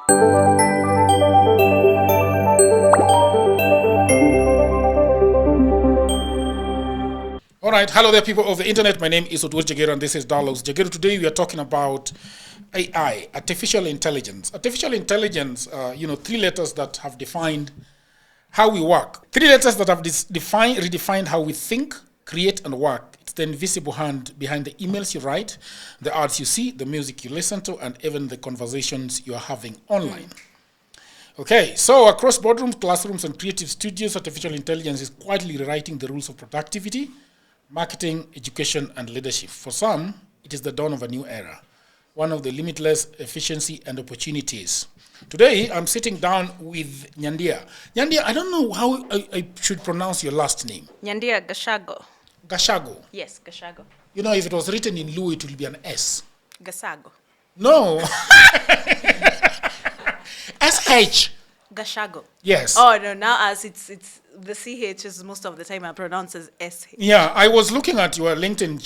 All right, hello there, people of the internet. My name is Oduor Jagero, and this is Dialogues With Jagero. Today we are talking about AI, artificial intelligence. Artificial intelligence, three letters that have defined how we work. Three letters that have redefined how we think, create, and work. It's the invisible hand behind the emails you write, the ads you see, the music you listen to, and even the conversations you are having online. Okay, so across boardrooms, classrooms, and creative studios, artificial intelligence is quietly rewriting the rules of productivity, marketing, education, and leadership. For some, it is the dawn of a new era, one of the limitless efficiency and opportunities. Today, I'm sitting down with Nyandia. Nyandia, I don't know how I should pronounce your last name. Nyandia Gachago. Gachago. Yes, Gachago. You know, if it was written in Lu, it will be an S. Gachago. No. SH. Gachago. Yes. Oh no! Now as it's the CH is most of the time I pronounce as SH. Yeah, I was looking at your LinkedIn,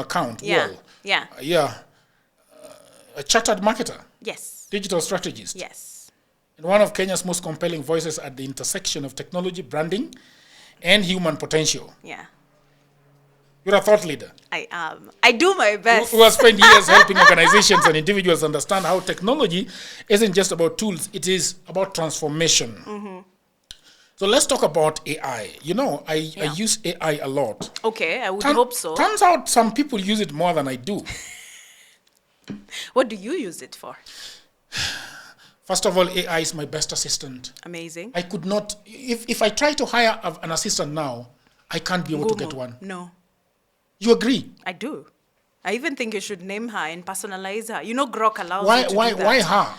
account. Yeah. Well, Yeah. A chartered marketer. Yes. Digital strategist. Yes. And one of Kenya's most compelling voices at the intersection of technology, branding, and human potential. Yeah. You're a thought leader. I am. I do my best. Who has spent years helping organizations and individuals understand how technology isn't just about tools, it is about transformation. Mm-hmm. So let's talk about AI. You know, I use AI a lot. Okay, I would hope so. Turns out some people use it more than I do. What do you use it for? First of all, AI is my best assistant. Amazing. I could not, if I try to hire an assistant now, I can't be able to get one. No. You agree? I do. I even think you should name her and personalize her. You know, Grok allows you to do that. Why her?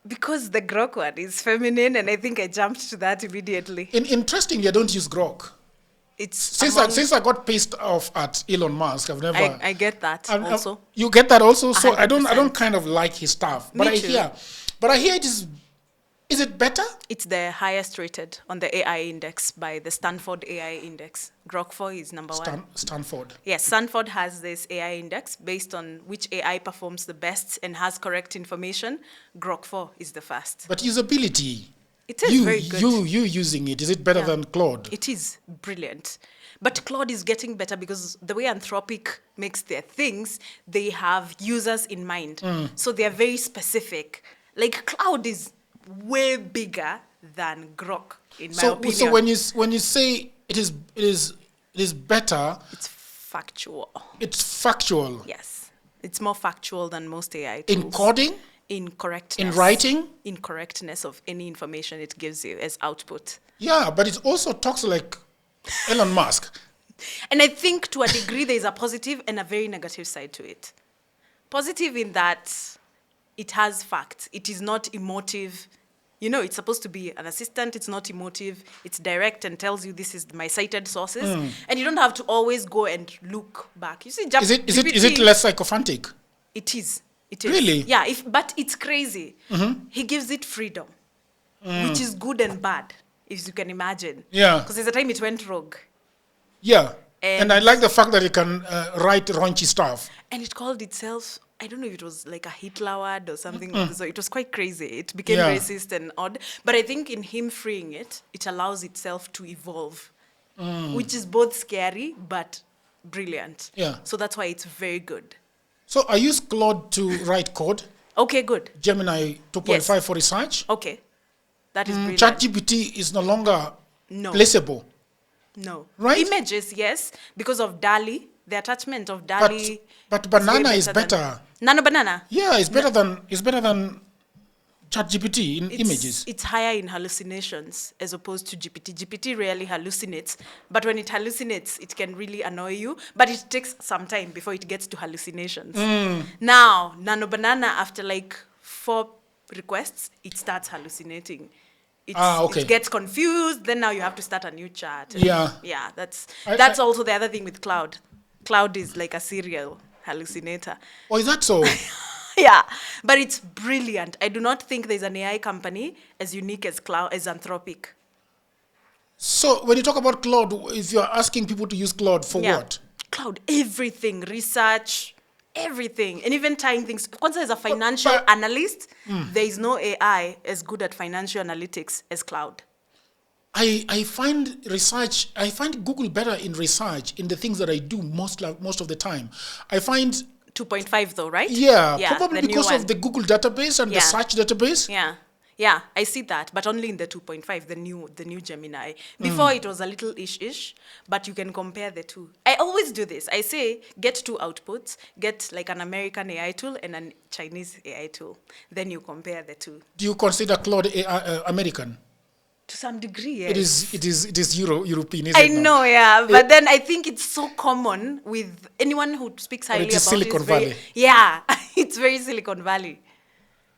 Because the Grok one is feminine, and I think I jumped to that immediately. Interestingly, I don't use Grok. It's since I got pissed off at Elon Musk, I've never. I get that also. You get that also. So 100%. I don't kind of like his stuff. But Me too. I hear it is. Is it better? It's the highest rated on the AI index by the Stanford AI index. Grok 4 is number one. Stanford. Yes, Stanford has this AI index based on which AI performs the best and has correct information. Grok 4 is the first. But usability. It is very good. You using it, is it better than Claude? It is brilliant. But Claude is getting better because the way Anthropic makes their things, they have users in mind. So they are very specific. Like Claude is way bigger than Grok, in my opinion. So when you say it is better, it's factual. It's factual. Yes, it's more factual than most AI tools. In coding, in correctness, in writing, in correctness of any information it gives you as output. Yeah, but it also talks like Elon Musk. And I think to a degree there is a positive and a very negative side to it. Positive in that it has facts. It is not emotive. You know, it's supposed to be an assistant. It's not emotive. It's direct and tells you this is my cited sources. And you don't have to always go and look back. You see, is it less sycophantic? It is. It is. Really? Yeah, but it's crazy. Mm-hmm. He gives it freedom, which is good and bad, if you can imagine. Yeah. Because there's a time it went rogue. Yeah. And I like the fact that it can write raunchy stuff. And it called itself, I don't know if it was like a Hitler word or something. So it was quite crazy. It became racist and odd. But I think in him freeing it, it allows itself to evolve, which is both scary but brilliant. Yeah. So that's why it's very good. So I use Claude to write code. Okay, good. Gemini 2.5 for research. Okay. That is brilliant. ChatGPT is no longer placeable. No. Right? Images, yes, because of DALI, the attachment of DALI. But Banana is better. Nano Banana? Yeah, it's better than ChatGPT in images. It's higher in hallucinations as opposed to GPT. GPT rarely hallucinates, but when it hallucinates, it can really annoy you. But it takes some time before it gets to hallucinations. Now, Nano Banana, after like 4 requests, it starts hallucinating. It gets confused. Then now you have to start a new chat. Yeah. That's also the other thing with Cloud. Cloud is like a serial hallucinator. Oh, is that so? Yeah, but it's brilliant. I do not think there's an AI company as unique as Anthropic. So when you talk about Claude, if you're asking people to use Claude for what? Cloud, everything, research, everything, and even tying things. Kwanzaa, as a financial analyst, there is no AI as good at financial analytics as cloud. I find Google better in research in the things that I do most of the time. I find 2.5 though, right? Yeah, probably because of the Google database and the search database. Yeah, I see that, but only in the 2.5, the new Gemini. Before it was a little ish, but you can compare the two. I always do this. I say, get two outputs, get like an American AI tool and a Chinese AI tool. Then you compare the two. Do you consider Claude AI, American? To some degree, yes. It is European, isn't it? I know, yeah, but then I think it's so common with anyone who speaks highly about it. Silicon Valley. Yeah, it's very Silicon Valley.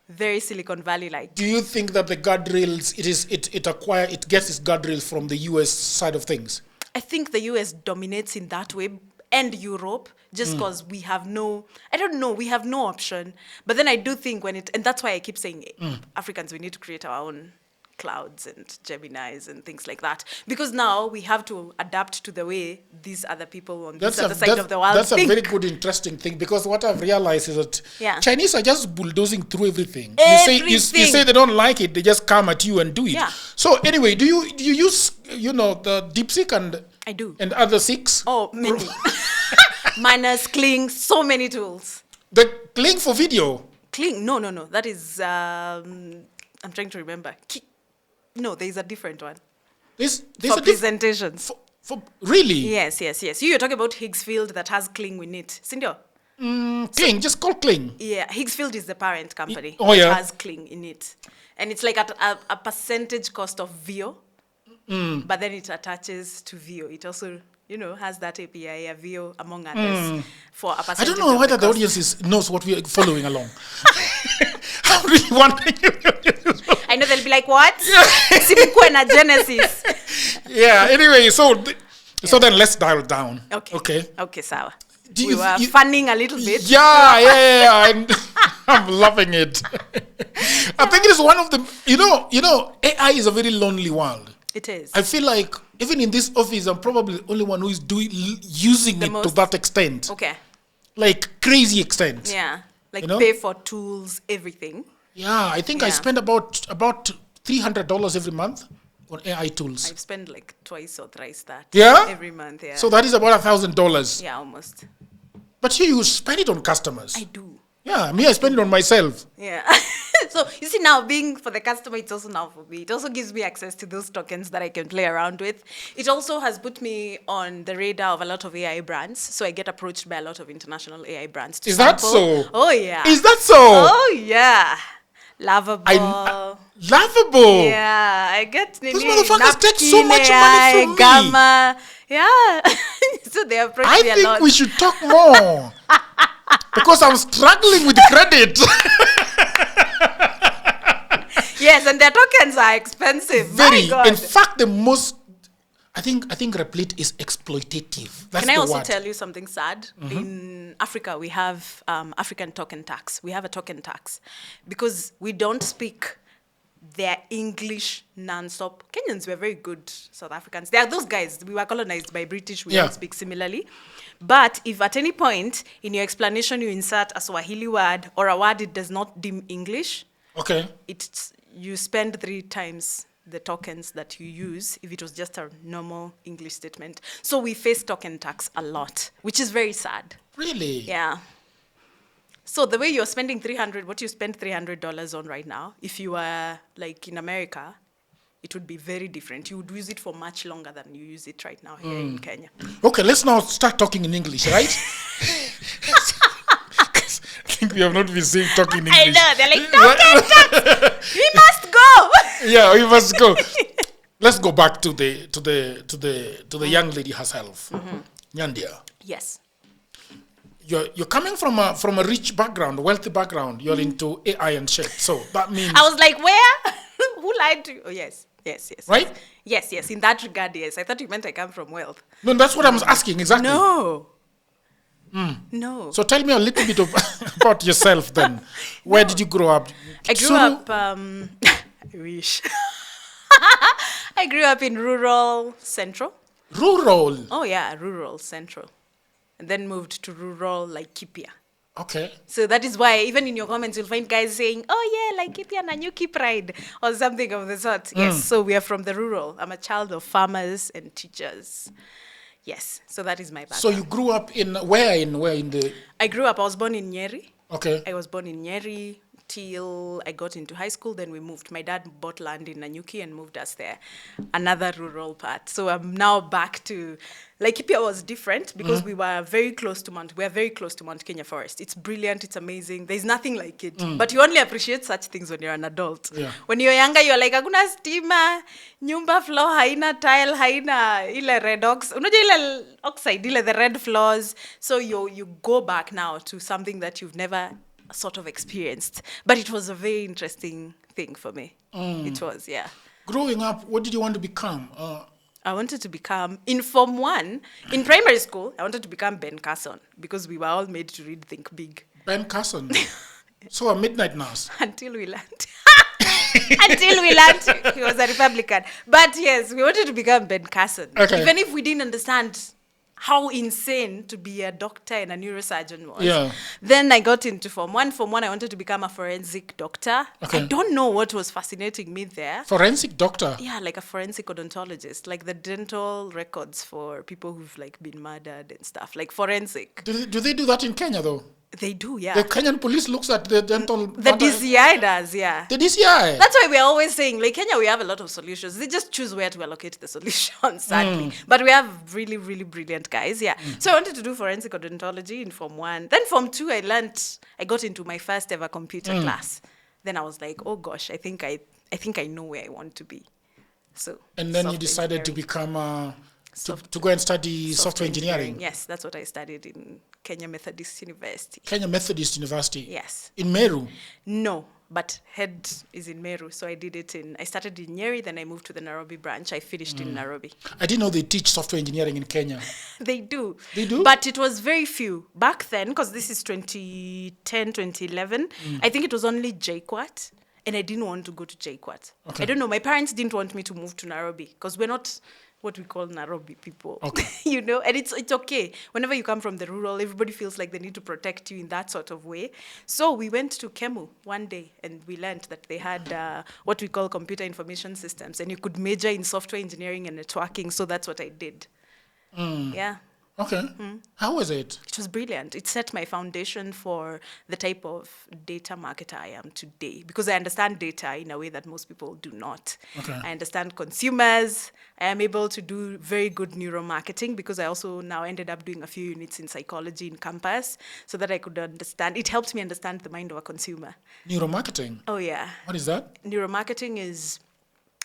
Very Silicon Valley-like. Do you think that the guardrails, it gets its guardrails from the US side of things? I think the US dominates in that way, and Europe, just because we have we have no option. But then I do think and that's why I keep saying Africans, we need to create our own clouds and Geminis and things like that. Because now we have to adapt to the way these other people on this other side of the world That's think. a very good, interesting thing, because what I've realized is that Chinese are just bulldozing through everything. You say they don't like it, they just come at you and do it. Yeah. So anyway, do you use, the DeepSeek and... I do. And other Seeks? Oh, many. Minus Kling, so many tools. The Kling for video? Kling, no. That is, I'm trying to remember. No, there is a different one. There's for presentations. For really? Yes. You're talking about Higgsfield that has Kling in it. Sindio? Kling, just call Kling. Yeah, Higgsfield is the parent company. That has Kling in it. And it's like at a percentage cost of VIO. But then it attaches to VIO. It also, has that API, a VIO, among others, for a percentage. I don't know whether the audience knows what we are following along. I'm really wondering. I know they'll be like, what? Sibukwe na Genesis. Yeah, anyway, so then let's dial down. Okay, sawa. We were funning a little bit. Yeah. I'm loving it. I think it is one of the, AI is a very lonely world. It is. I feel like even in this office, I'm probably the only one who is using it to that extent. Okay. Like crazy extent. Yeah. Like pay for tools, everything. Yeah, I think I spend about $300 every month on AI tools. I spend like twice or thrice that. Yeah? Every month, yeah. So that is about $1,000. Yeah, almost. But here you spend it on customers. I do. Yeah, me, I spend it on myself. Yeah. So, you see, now being for the customer, it's also now for me. It also gives me access to those tokens that I can play around with. It also has put me on the radar of a lot of AI brands. So I get approached by a lot of international AI brands to sample. That so? Oh, yeah. Is that so? Oh, yeah. Lovable. Lovable? Yeah. I get those motherfuckers take so much money from Gamma. Me. Yeah. So they approach me a lot. I think we should talk more. Because I'm struggling with credit. Yes, and their tokens are expensive. Very. My God. In fact, the most, I think Replete is exploitative. That's Can I the also word. tell you something sad? In Africa, we have African token tax. We have a token tax because we don't speak their English non-stop. Kenyans were very good South Africans. They are those guys. We were colonized by British. We don't speak similarly. But if at any point in your explanation you insert a Swahili word or a word it does not deem English, you spend 3 times the tokens that you use if it was just a normal English statement. So we face token tax a lot, which is very sad. Really? Yeah. So the way you're spending what you spend $300 on right now, if you were like in America, it would be very different. You would use it for much longer than you use it right now here in Kenya. Okay, let's now start talking in English, right? I think we have not been saying talking in English. I know, they're like, tax! We must go! Yeah, we must go. Let's go back to the young lady herself, Nyandia. Yes. You're coming from a rich background, wealthy background. You're into AI and shit. So that means I was like, where? Who lied to you? Oh, yes. Right? Yes. In that regard, yes. I thought you meant I come from wealth. No, that's what I was asking exactly. No. So tell me a little bit about yourself then. Where did you grow up? I grew up. I wish. I grew up in rural Central. Rural? Oh yeah, rural Central, and then moved to rural Laikipia. Okay. So that is why even in your comments you'll find guys saying, "Oh yeah, like Laikipia Nanyuki pride," or something of the sort. Yes. So we are from the rural. I'm a child of farmers and teachers. Yes. So that is my background. So you grew up in where in the? I grew up. I was born in Nyeri. Okay. I was born in Nyeri till I got into high school. Then we moved. My dad bought land in Nanyuki and moved us there, another rural part. So I'm now back to Laikipia was different because we were very close to Mount Kenya Forest. It's brilliant. It's amazing. There's nothing like it. But you only appreciate such things when you're an adult. Yeah. When you're younger, you're like, hakuna stima, nyumba floor haina tile, haina ile red ox. Unajua ile oxide, ile the red floors. So you go back now to something that you've never sort of experienced. But it was a very interesting thing for me. It was, yeah. Growing up, what did you want to become? I wanted to become, in Form 1, in primary school, I wanted to become Ben Carson because we were all made to read Think Big. Ben Carson. So a midnight nurse. Until we learned. Until we learned he was a Republican. But yes, we wanted to become Ben Carson. Okay. Even if we didn't understand how insane to be a doctor and a neurosurgeon was. Yeah. Then I got into Form 1. Form 1, I wanted to become a forensic doctor. Okay. I don't know what was fascinating me there. Forensic doctor. Yeah, like a forensic odontologist, like the dental records for people who've like been murdered and stuff, like forensic. Do they do that in Kenya though? They do, yeah. The Kenyan police looks at the dental. The DCI does, yeah. The DCI. That's why we're always saying, like Kenya, we have a lot of solutions. They just choose where to allocate the solutions, sadly. But we have really, really brilliant guys, yeah. So I wanted to do forensic odontology in Form 1. Then Form 2, I got into my first ever computer class. Then I was like, oh gosh, I think I know where I want to be. So. And then you decided to become to go and study software engineering. Yes, that's what I studied in Kenya Methodist University. Kenya Methodist University. Yes. In Meru. No, but head is in Meru. So I started in Nyeri, then I moved to the Nairobi branch. I finished in Nairobi. I didn't know they teach software engineering in Kenya. They do. They do? But it was very few. Back then, because this is 2010, 2011, I think it was only JKUAT. And I didn't want to go to JKUAT. Okay. I don't know. My parents didn't want me to move to Nairobi because we're not what we call Nairobi people. Okay. You know, and it's okay. Whenever you come from the rural, everybody feels like they need to protect you in that sort of way. So we went to Kemu one day and we learned that they had what we call computer information systems, and you could major in software engineering and networking. So that's what I did. Yeah. Okay. How was it? It was brilliant. It set my foundation for the type of data marketer I am today because I understand data in a way that most people do not. Okay. I understand consumers. I am able to do very good neuromarketing because I also now ended up doing a few units in psychology in campus so that I could understand. It helped me understand the mind of a consumer. Neuromarketing? Oh, yeah. What is that? Neuromarketing is...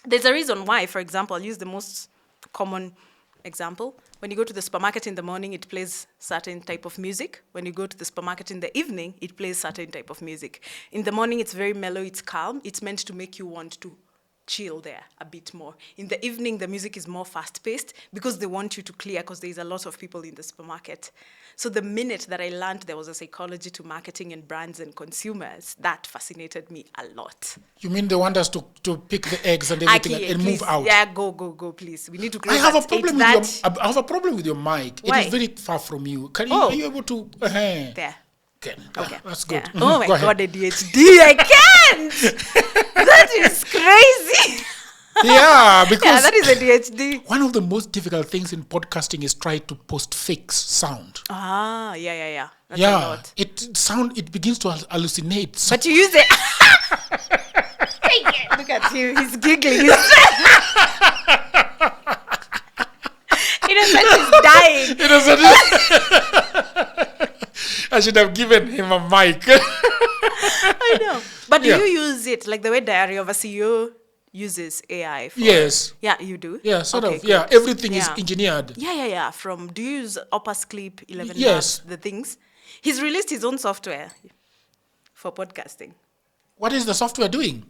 There's a reason why. For example, I'll use the most common example. When you go to the supermarket in the morning, it plays certain type of music. When you go to the supermarket in the evening, it plays certain type of music. In the morning, it's very mellow, it's calm. It's meant to make you want to chill there a bit more. In the evening, the music is more fast-paced because they want you to clear because there's a lot of people in the supermarket. So the minute that I learned there was a psychology to marketing and brands and consumers, that fascinated me a lot. You mean they want us to pick the eggs and everything and please, move out? Yeah, go, please. We need to close I have a that. problem with your. I have a problem with your mic. Why? It is very far from you. Are you able to? There. Okay. Okay. That's good. Yeah. Oh my Go ahead. God, ADHD! I can't. That is crazy. Yeah, because Yeah, that is ADHD. one of the most difficult things in podcasting is try to post-fix sound. Ah, yeah. That's a lot. It begins to hallucinate. But you use it. Look at him, he's giggling. Innocent is dying. I should have given him a mic. I know. But do Yeah. you use it like the way Diary of a CEO uses AI? Yes. Yeah, you do? Yeah, sort Okay, of. Yeah, good. everything is Yeah. engineered. Yeah. Do you use Opus Clip 11 Yes. Labs, the things? He's released his own software for podcasting. What is the software doing?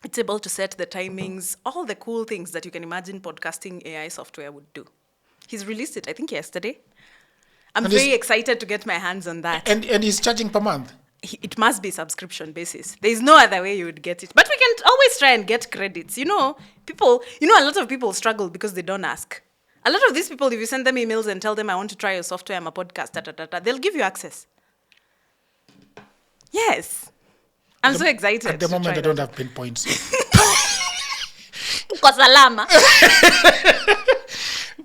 It's able to set the timings, all the cool things that you can imagine podcasting AI software would do. He's released it, I think, yesterday. I'm And very excited to get my hands on that. And he's charging per month. It must be subscription basis. There's no other way you would get it. But we can always try and get credits. A lot of people struggle because they don't ask. A lot of these people, if you send them emails and tell them, I want to try your software, I'm a podcast, they'll give you access. Yes. I'm so excited. At the to moment, try I don't that. have pinpoints. Kwa salama.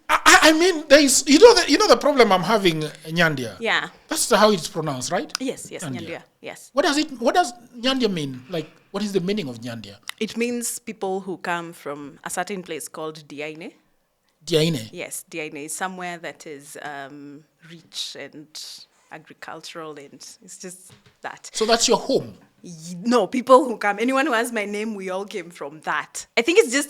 I mean, there is, you know the problem I'm having, Nyandia. Yeah. That's how it's pronounced, right? Yes, Nyandia. Yes. What does Nyandia mean? Like, what is the meaning of Nyandia? It means people who come from a certain place called Diaine. Diaine. Yes, Diaine is somewhere that is rich and agricultural, and it's just that. So that's your home. No, people who come, anyone who has my name, we all came from that. I think it's just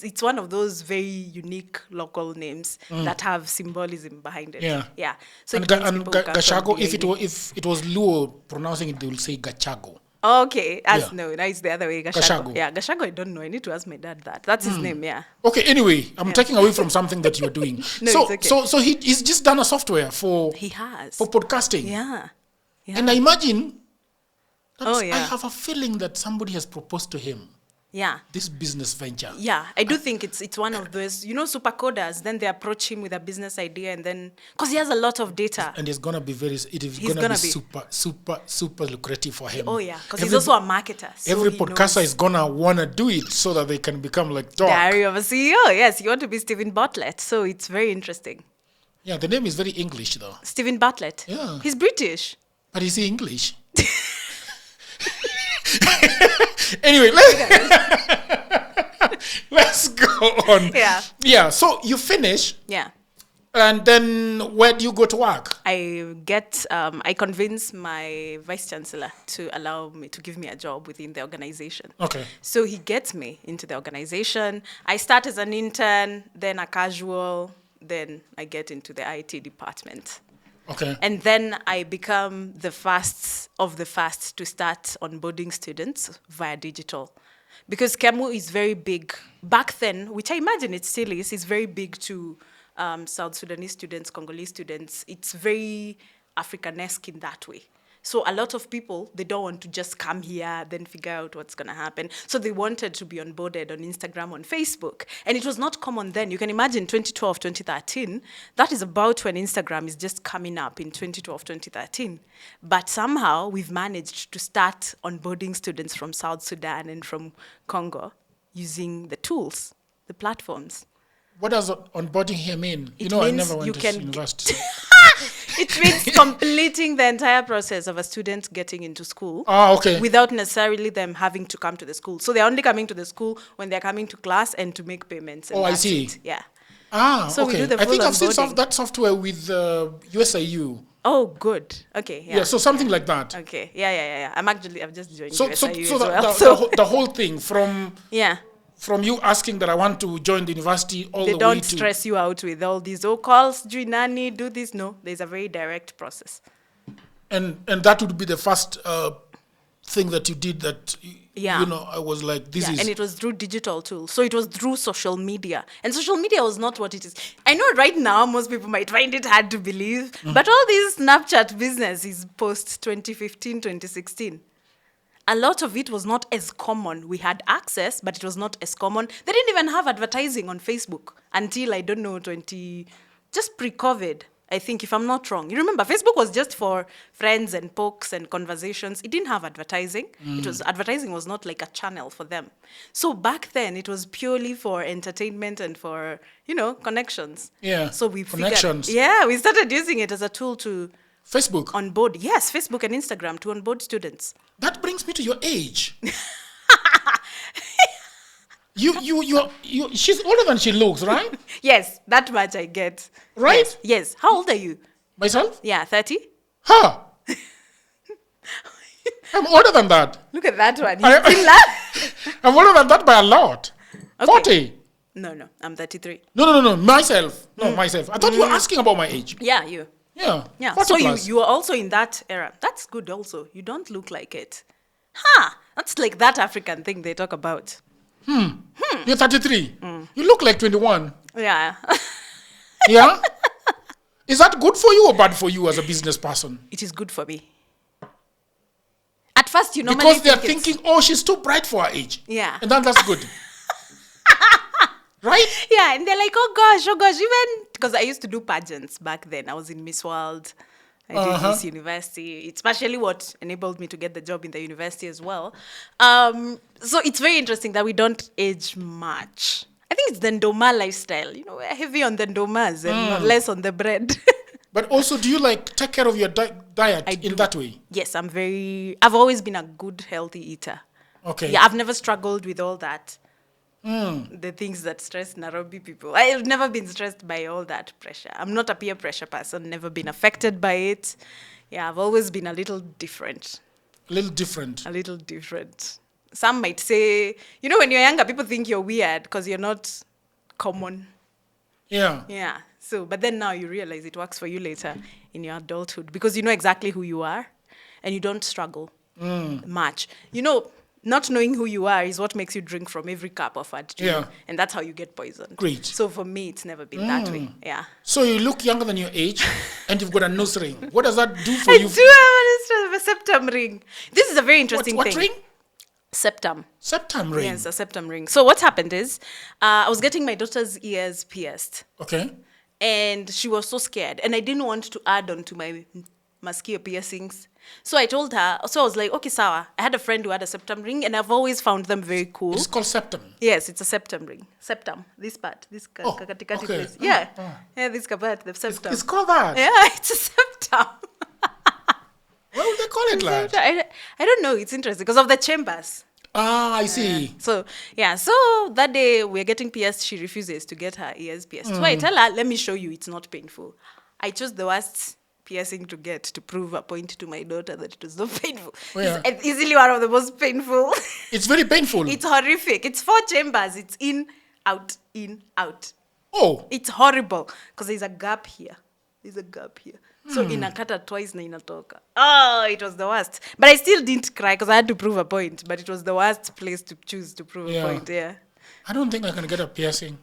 it's one of those very unique local names that have symbolism behind it. Yeah. So And, it means and people who come Gachago, from if Diaine. it was Luo pronouncing it, they will say Gachago. Okay, Yeah. No, it's the other way. Gachago. Yeah, Gachago, I don't know. I need to ask my dad that. That's his name, yeah. Okay, anyway, I'm taking away from something that you're doing. No, it's okay. So he's just done a software for He has. podcasting. Yeah. And I imagine Oh, yeah. I have a feeling that somebody has proposed to him Yeah. this business venture. Yeah, I do think it's one of those, super coders, then they approach him with a business idea, and then, because he has a lot of data. And it's going to be super lucrative for him. Oh, yeah, because he's also a marketer. So every he podcaster knows. is going to want to do it so that they can become like Doc. Diary of a CEO. Yes, you want to be Stephen Bartlett. So it's very interesting. Yeah, the name is very English though. Stephen Bartlett. Yeah. He's British. But is he English? Anyway, let's go on. Yeah. Yeah, so you finish, Yeah. and then where do you go to work? I convince my vice chancellor to allow me to give me a job within the organization. Okay. So he gets me into the organization. I start as an intern, then a casual, then I get into the IT department. Okay. And then I become the first of the first to start onboarding students via digital. Because Kemu is very big. Back then, which I imagine it still is very big to South Sudanese students, Congolese students. It's very Africanesque in that way. So a lot of people, they don't want to just come here, then figure out what's going to happen. So they wanted to be onboarded on Instagram, on Facebook. And it was not common then. You can imagine 2012, 2013. That is about when Instagram is just coming up in 2012, 2013. But somehow we've managed to start onboarding students from South Sudan and from Congo using the tools, the platforms. What does onboarding here mean? It I means never you went to can- university. It means completing the entire process of a student getting into school. Ah, okay. Without necessarily them having to come to the school. So they're only coming to the school when they're coming to class and to make payments. And Oh, I that's see. it. Yeah. So we do the I think full I've seen onboarding. that software with USIU. Oh, good. Okay. Yeah, so something like that. Okay. Yeah. I've just joined So USIU so as the, well. the, So, the, whole- the whole thing yeah. from you asking that I want to join the university all They the way don't to stress you out with all these, calls, do nani, do this. No, there's a very direct process. and that would be the first thing that you did that Yeah. I was like this is And it was through digital tools. So it was through social media. And social media was not what it is. I know right now most people might find it hard to believe, but all this Snapchat business is post 2015, 2016. A lot of it was not as common. We had access, but it was not as common. They didn't even have advertising on Facebook until, I don't know, just pre-COVID, I think, if I'm not wrong. You remember, Facebook was just for friends and pokes and conversations. It didn't have advertising. Advertising was not like a channel for them. So back then, it was purely for entertainment and for, connections. Yeah, So we connections. we started using it as a tool to Facebook. onboard. Yes, Facebook and Instagram to onboard students. That brings me to your age. you she's older than she looks, right? Yes, that much I get. Right? Yes. How old are you? Myself? Yeah, 30? Huh. I'm older than that. Look at that one. I- You still laugh? I'm older than that by a lot. Okay. 40. No, I'm 33. No. Myself. No, myself. I thought you were asking about my age. Yeah, you. Yeah. Yeah. 40 So plus. you are also in that era. That's good also. You don't look like it. That's like that African thing they talk about. You're 33. You look like 21. Yeah. Yeah? Is that good for you or bad for you as a business person? It is good for me. At first, you normally Because they're think it's- thinking, oh, she's too bright for her age. Yeah. And that's good. Right? Yeah, and they're like, oh gosh, even because I used to do pageants back then. I was in Miss World. I did this university. It's partially what enabled me to get the job in the university as well. So it's very interesting that we don't age much. I think it's the Ndoma lifestyle. We're heavy on the Ndomas and less on the bread. But also, do you take care of your diet in that way? Yes, I've always been a good, healthy eater. Okay. Yeah, I've never struggled with all that. The things that stress Nairobi people. I've never been stressed by all that pressure. I'm not a peer pressure person, never been affected by it. Yeah, I've always been a little different. A little different. A little different. Some might say, when you're younger, people think you're weird because you're not common. Yeah. Yeah. So, but then now you realize it works for you later in your adulthood because you know exactly who you are and you don't struggle much. Not knowing who you are is what makes you drink from every cup offered to you. And that's how you get poisoned. Great. So for me, it's never been that way. Yeah. So you look younger than your age and you've got a nose ring. What does that do for I you? do have a septum ring. This is a very interesting what thing. Ring? Septum. Septum ring. Yes, a septum ring. So what happened is, I was getting my daughter's ears pierced. Okay. And she was so scared. And I didn't want to add on to my musky piercings. So I told her, I was like, okay, sawa. I had a friend who had a septum ring, and I've always found them very cool. It's called septum. Yes, it's a septum ring. Septum, this part, this kakatikati place. Yeah, this part, the septum. It's called that? Yeah, it's a septum. Why would they call it like that? I don't know. It's interesting because of the chambers. Ah, I see. So that day we're getting pierced, she refuses to get her ears pierced. So I tell her, let me show you, it's not painful. I chose the worst piercing to get to prove a point to my daughter that it was not painful. Oh, yeah. It's easily one of the most painful. It's very painful. It's horrific. It's 4 chambers. It's in, out, in, out. Oh. It's horrible because there's a gap here. So inakata twice na inatoka. Oh, it was the worst. But I still didn't cry because I had to prove a point. But it was the worst place to choose to prove a point. Yeah. I don't think I can get a piercing.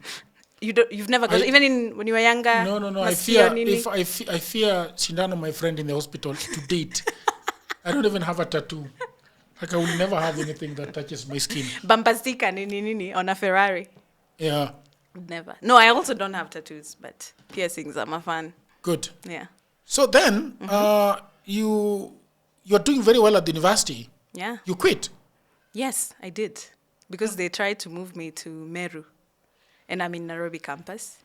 You've never got even when you were younger? No. I fear Shindano, my friend in the hospital, to date. I don't even have a tattoo. I will never have anything that touches my skin. Bumper sticker nini on a Ferrari. Yeah. Never. No, I also don't have tattoos, but piercings, I'm a fan. Good. Yeah. So then, you're doing very well at the university. Yeah. You quit. Yes, I did. Because they tried to move me to Meru. And I'm in Nairobi campus.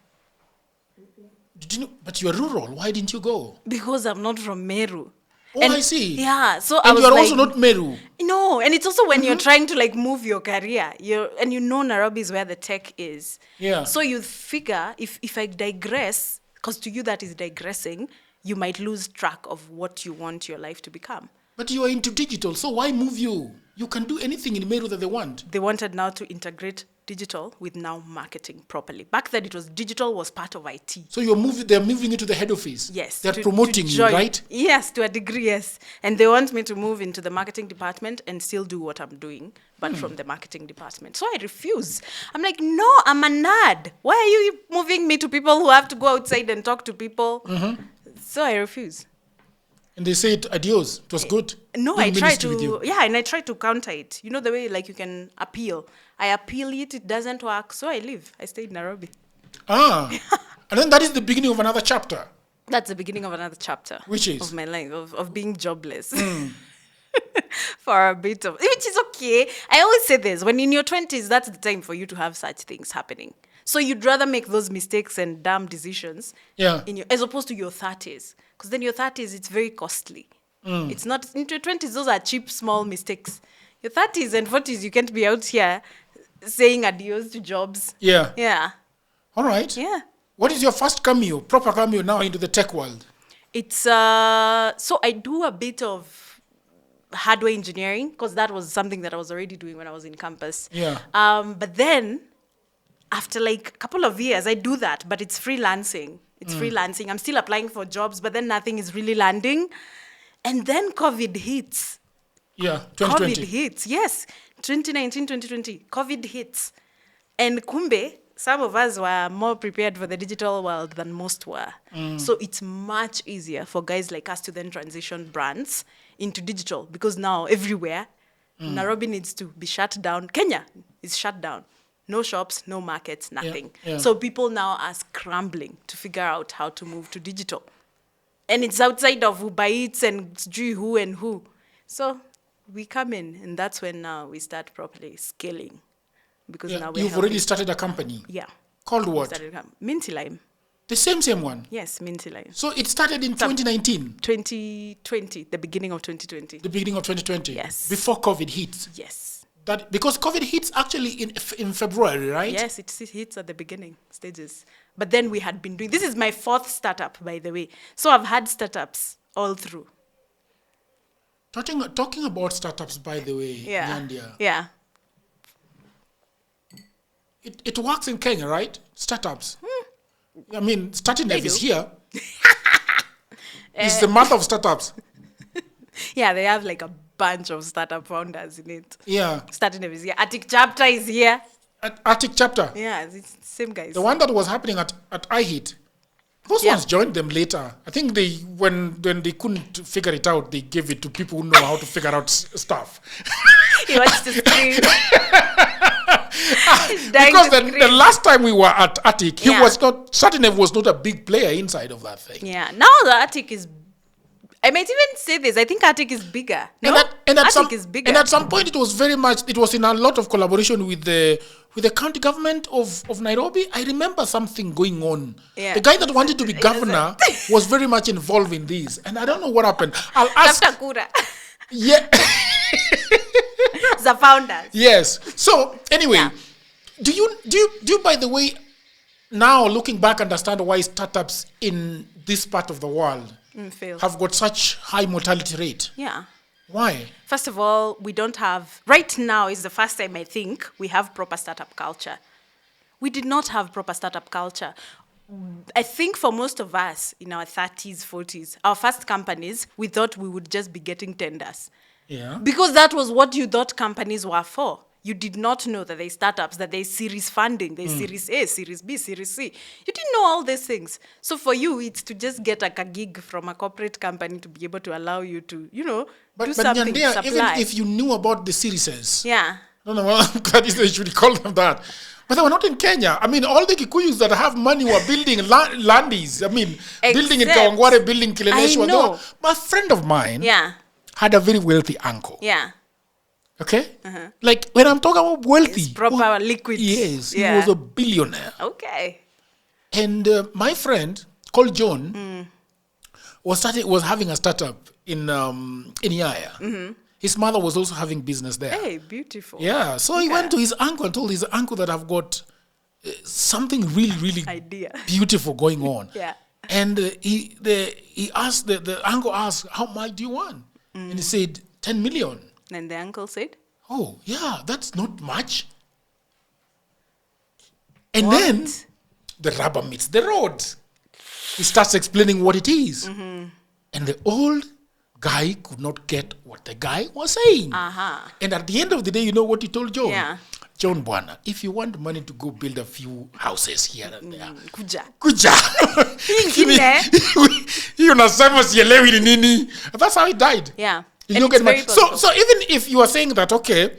But you're rural. Why didn't you go? Because I'm not from Meru. Oh, I see. Yeah. So and you're also not Meru. No, and it's also when you're trying to move your career. Nairobi is where the tech is. Yeah. So you figure if I digress, because to you that is digressing, you might lose track of what you want your life to become. But you are into digital, so why move you? You can do anything in Meru that they want. They wanted now to integrate digital with now marketing properly. Back then, digital was part of IT. So they're moving you to the head office. Yes. They're promoting you, right? Yes, to a degree, yes. And they want me to move into the marketing department and still do what I'm doing, but from the marketing department. So I refuse. I'm like, no, I'm a nerd. Why are you moving me to people who have to go outside and talk to people? So I refuse. And they said adios. It was good. No, I tried to. Yeah, and I tried to counter it. You know the way you can appeal. I appeal it. It doesn't work. So I leave. I stayed in Nairobi. And then that is the beginning of another chapter. That's the beginning of another chapter. Which is? Of my life, of being jobless. For a bit of, which is okay. I always say this, when in your 20s, that's the time for you to have such things happening. So you'd rather make those mistakes and dumb decisions as opposed to your 30s. Because then your 30s, it's very costly. It's not, into your 20s, those are cheap, small mistakes. Your 30s and 40s, you can't be out here saying adios to jobs. Yeah. Yeah. All right. Yeah. What is your first proper cameo now into the tech world? It's, so I do a bit of hardware engineering because that was something that I was already doing when I was in campus. Yeah. But then after a couple of years, I do that, but it's freelancing. I'm still applying for jobs, but then nothing is really landing. And then COVID hits. Yeah, 2020. COVID hits, yes. 2019, 2020, COVID hits. And kumbe, some of us were more prepared for the digital world than most were. So it's much easier for guys like us to then transition brands into digital because now everywhere, Nairobi needs to be shut down. Kenya is shut down. No shops, no markets, nothing. Yeah. So people now are scrambling to figure out how to move to digital. And it's outside of Uber Eats and who and who. So we come in, and that's when now we start properly scaling. Because now we're You've already started a company. Yeah. Called what? Minty Lime. The same one? Yes, Minty Lime. So it started in 2019? 2020, the beginning of 2020. The beginning of 2020? Yes. Before COVID hit? Yes. That because COVID hits actually in February, right? Yes, it hits at the beginning stages. But then we had been doing... This is my 4th startup, by the way. So I've had startups all through. Talking about startups, by the way, Nyandia. Yeah. It works in Kenya, right? Startups. I mean, Startinev is here. It's the mother of startups. Yeah, they have like a bunch of startup founders in it. Yeah. Startinev is here. Attic Chapter is here. Attic Chapter. Yeah, it's the same guys. The one that was happening at iHit. Those ones joined them later. I think when they couldn't figure it out, they gave it to people who know how to figure out stuff. He wants to scream. Because the last time we were at Attic, Startinev was not a big player inside of that thing. Yeah, now the Attic is... I might even say this. I think Attic is bigger. No? Attic is bigger. And at some point, it was in a lot of collaboration with the county government of Nairobi. I remember something going on. Yeah. The guy that wanted to be governor was very much involved in this. And I don't know what happened. I'll ask. Yeah. The founders. Yes. So anyway, do you by the way, now looking back, understand why startups in this part of the world have got such high mortality rate? Yeah. Why? First of all, we don't have... Right now is the first time, I think, we have proper startup culture. We did not have proper startup culture. I think for most of us in our 30s, 40s, our first companies, we thought we would just be getting tenders. Yeah. Because that was what you thought companies were for. You did not know that there's startups, that there's series funding, there's series A, series B, series C. You didn't know all these things. So for you, it's to just get like a gig from a corporate company to be able to allow you to, do something, Nyandia, supply. even if you knew about the series, yeah. I don't know, well, I'm glad they should call them that. But they were not in Kenya. I mean, all the Kikuyus that have money were building landies. I mean, building in Kawangware, building Kileleshwa. I know. A friend of mine had a very wealthy uncle. Yeah. Okay? Like, when I'm talking about wealthy. It's proper liquid. Yes, he was a billionaire. Okay. And my friend, called John, was having a startup in Yaya. His mother was also having business there. Hey, beautiful. Yeah, so he went to his uncle and told his uncle that I've got something really, really beautiful going on. Yeah. And he asked, the uncle asked, how much do you want? And he said, 10 million. And the uncle said, oh, yeah, that's not much. And then the rubber meets the road. He starts explaining what it is. And the old guy could not get what the guy was saying. And at the end of the day, you know what he told John? Yeah. John Bwana, if you want money to go build a few houses here and there, kuja. Unasema sielewi ni nini. That's how he died. Yeah. You don't get money. So even if you are saying that, okay,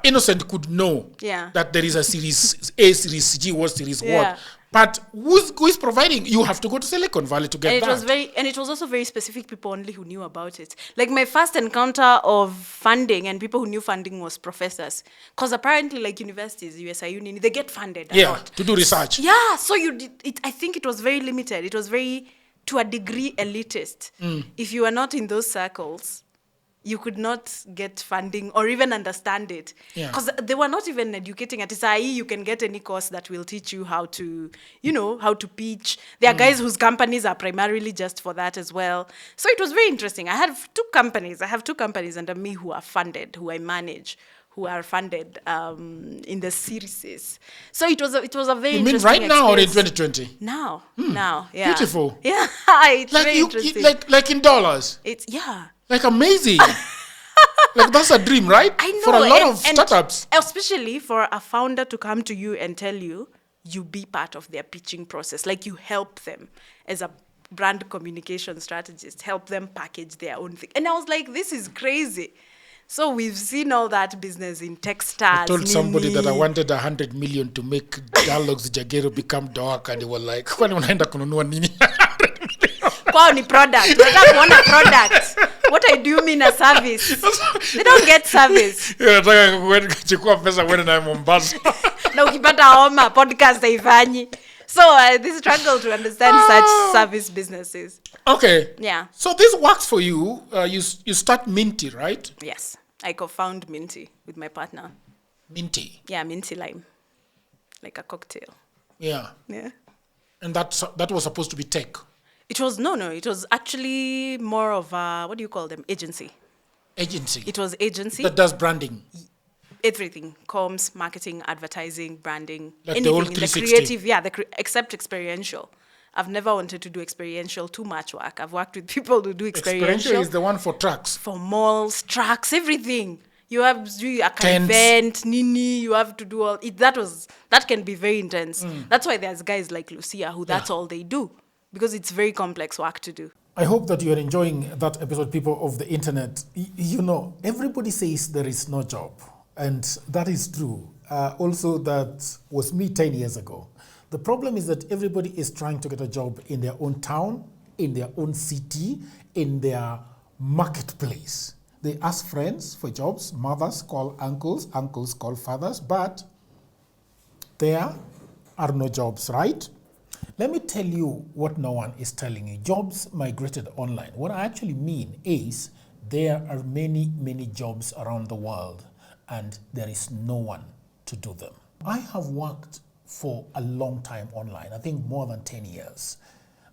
Innocent could know that there is a series A, series G, what series what. But who is providing? You have to go to Silicon Valley to get that. It was also very specific people only who knew about it. Like my first encounter of funding and people who knew funding was professors. Because apparently like universities, USI Uni, they get funded a lot. To do research. Yeah, so I think it was very limited. It was very, to a degree, elitist. If you are not in those circles, you could not get funding or even understand it. Because they were not even educating at SIE. You can get any course that will teach you how to, how to pitch. There are guys whose companies are primarily just for that as well. So it was very interesting. I have two companies under me who are funded, who I manage, who are funded in the series. So it was a very interesting experience. You mean right now or in 2020? Now, yeah. Beautiful. Yeah, it's very interesting. Like in dollars? It's, like amazing. Like that's a dream, right? I know. For a lot of startups. Especially for a founder to come to you and tell you be part of their pitching process. Like you help them as a brand communication strategist, help them package their own thing. And I was like, this is crazy. So we've seen all that business in textiles. I told somebody that I wanted 100 million to make Dialogues Jagero become dark, and they were like, "Kwani unaenda kununua nini?" Kwao ni product. Nataka kuona product. What I do mean a service. They don't get service. Nataka kuchukua pesa kwenda na Mombasa. Na ukipata homa podcast haifanyi. So this struggle to understand such service businesses. Okay. Yeah. So this works for you. You start Minty, right? Yes. I co-found Minty with my partner. Minty. Yeah, Minty lime. Like a cocktail. Yeah. Yeah. And that was supposed to be tech. It was it was actually more of a, what do you call them? Agency. Agency. It was agency. That does branding. Everything. Comms, marketing, advertising, branding. Like anything the whole in the 360. creative, yeah, except experiential. I've never wanted to do experiential too much work. I've worked with people who do experiential. Is the one for trucks. For malls, trucks, everything. You have to do an Tents. event, Nini, you have to do all it. That can be very intense. That's why there's guys like Lucia who that's all they do. Because it's very complex work to do. I hope that you are enjoying that episode, people of the internet. You know, everybody says there is no job. And that is true. Also, that was me 10 years ago. The problem is that everybody is trying to get a job in their own town, in their own city, in their marketplace. They ask friends for jobs. Mothers call uncles. Uncles call fathers. But there are no jobs, right? Let me tell you what no one is telling you. Jobs migrated online. What I actually mean is there are many, many jobs around the world and there is no one to do them. I have worked for a long time online, I think more than 10 years.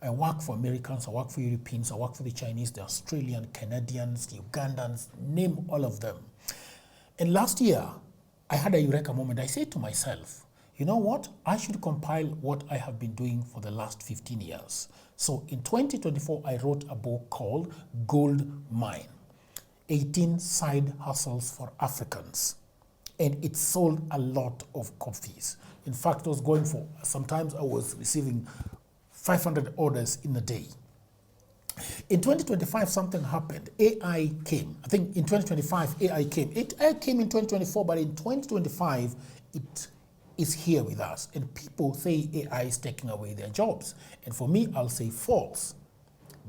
I work for Americans, I work for Europeans, I work for the Chinese, the Australian, Canadians, the Ugandans, name all of them. And last year, I had a eureka moment. I said to myself, you know what? I should compile what I have been doing for the last 15 years. So in 2024, I wrote a book called Gold Mine, 18 Side Hustles for Africans. And it sold a lot of copies. In fact, I was going for, sometimes I was receiving 500 orders in a day. In 2025, something happened. AI came. I think in 2025, AI came. AI came in 2024, but in 2025, it is here with us. And people say AI is taking away their jobs. And for me, I'll say false.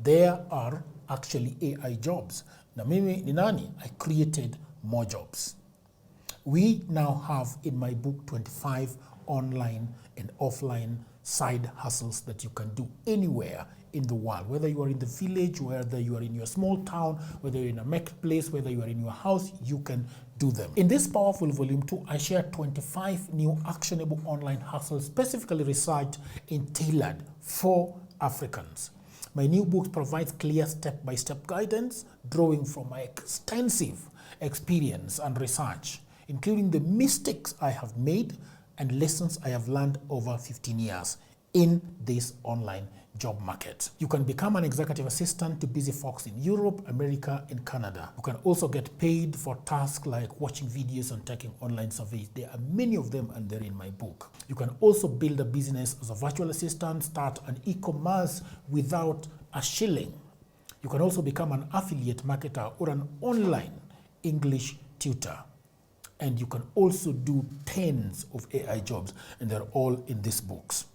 There are actually AI jobs. Now, mimi ni nani? I created more jobs. We now have in my book 25 online and offline side hustles that you can do anywhere in the world, whether you are in the village, whether you are in your small town, whether you're in a marketplace, whether you are in your house, you can do them. In this powerful volume 2, I share 25 new actionable online hustles specifically researched and tailored for Africans. My new book provides clear step-by-step guidance, drawing from my extensive experience and research, including the mistakes I have made and lessons I have learned over 15 years in this online job market. You can become an executive assistant to busy folks in Europe, America, and Canada. You can also get paid for tasks like watching videos and taking online surveys. There are many of them and they're in my book. You can also build a business as a virtual assistant, start an e-commerce without a shilling. You can also become an affiliate marketer or an online English tutor. And you can also do tens of AI jobs, and they're all in these books.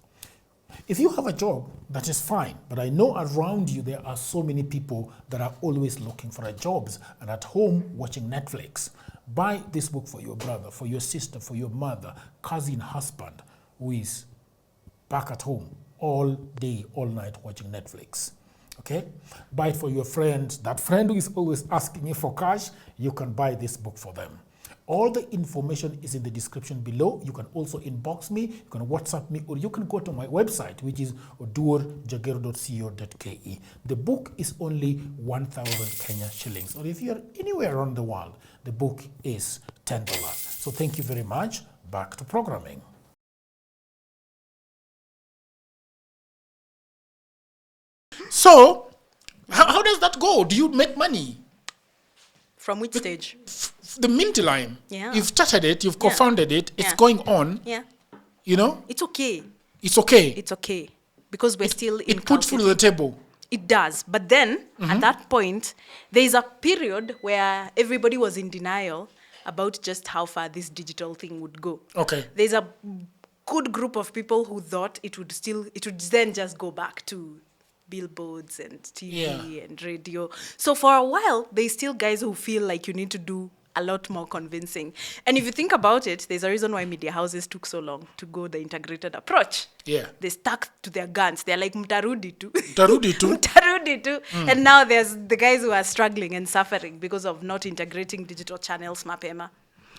If you have a job, that is fine, but I know around you there are so many people that are always looking for jobs and at home watching Netflix. Buy this book for your brother, for your sister, for your mother, cousin, husband, who is back at home all day, all night watching Netflix. Okay? Buy it for your friends. That friend who is always asking you for cash, you can buy this book for them. All the information is in the description below. You can also inbox me, you can WhatsApp me, or you can go to my website, which is oduorjagero.co.ke. The book is only 1,000 Kenya shillings. Or if you're anywhere around the world, the book is $10. So thank you very much. Back to programming. So, how does that go? Do you make money? From which stage? The Minty line. Yeah. You've started it, you've co-founded it, it's going on. Yeah. You know? It's okay. It's okay. It's okay. Because we're still in It puts food on the table. It does. But then, at that point, there is a period where everybody was in denial about just how far this digital thing would go. Okay. There's a good group of people who thought it would then just go back to billboards and TV Yeah. and radio. So for a while, there's still guys who feel like you need to do a lot more convincing. And if you think about it, there's a reason why media houses took so long to go the integrated approach. Yeah. They stuck to their guns. They're like mtarudi tu. Tarudi too. Mtarudi tu. And now there's the guys who are struggling and suffering because of not integrating digital channels mapema.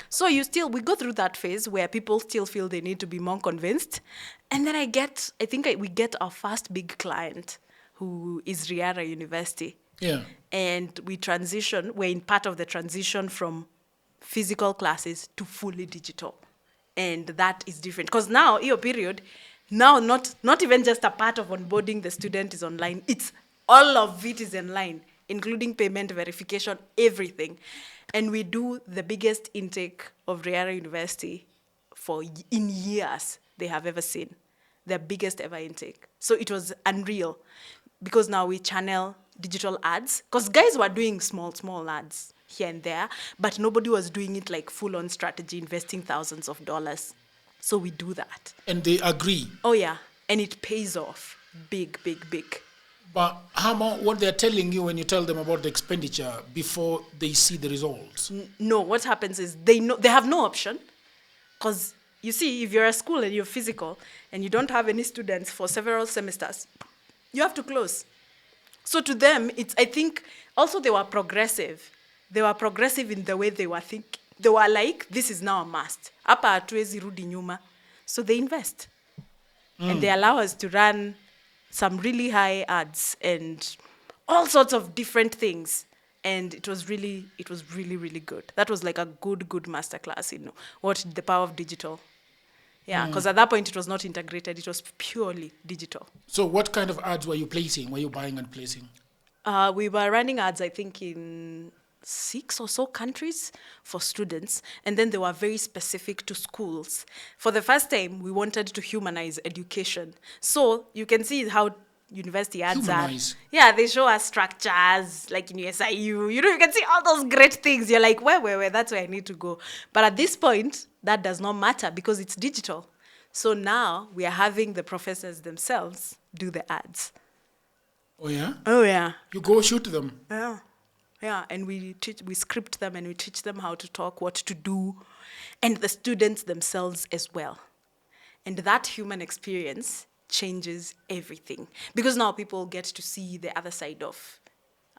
So we go through that phase where people still feel they need to be more convinced. And then we get our first big client, who is Riara University. Yeah. And we're in part of the transition from physical classes to fully digital. And that is different. Because now, your period, now not even just a part of onboarding the student is online. It's all of it is online, including payment verification, everything. And we do the biggest intake of Riara University in years they have ever seen. Their biggest ever intake. So it was unreal. Because now we channel digital ads. Because guys were doing small ads here and there, but nobody was doing it like full-on strategy, investing thousands of dollars. So we do that. And they agree. Oh, yeah. And it pays off. Big. But how about what they're telling you when you tell them about the expenditure before they see the results? No, what happens is they have no option. Because you see, if you're a school and you're physical and you don't have any students for several semesters, you have to close. So to them, I think, also they were progressive. They were progressive in the way they were thinking. They were like, this is now a must. Hapa hatuwezi rudi nyuma. So they invest. And they allow us to run some really high ads and all sorts of different things. And it was really, really good. That was like a good masterclass in what the power of digital. Yeah, because at that point it was not integrated. It was purely digital. So what kind of ads were you placing? Were you buying and placing? We were running ads, I think, in 6 or so countries for students. And then they were very specific to schools. For the first time, we wanted to humanize education. So you can see how university ads Humanize. are. Yeah, they show us structures, like in USIU. You can see all those great things. You're like, where, that's where I need to go. But at this point, that does not matter because it's digital. So now we are having the professors themselves do the ads. Oh, yeah? Oh, yeah. You go shoot them. Yeah, and we script them and we teach them how to talk, what to do, and the students themselves as well. And that human experience changes everything. Because now people get to see the other side of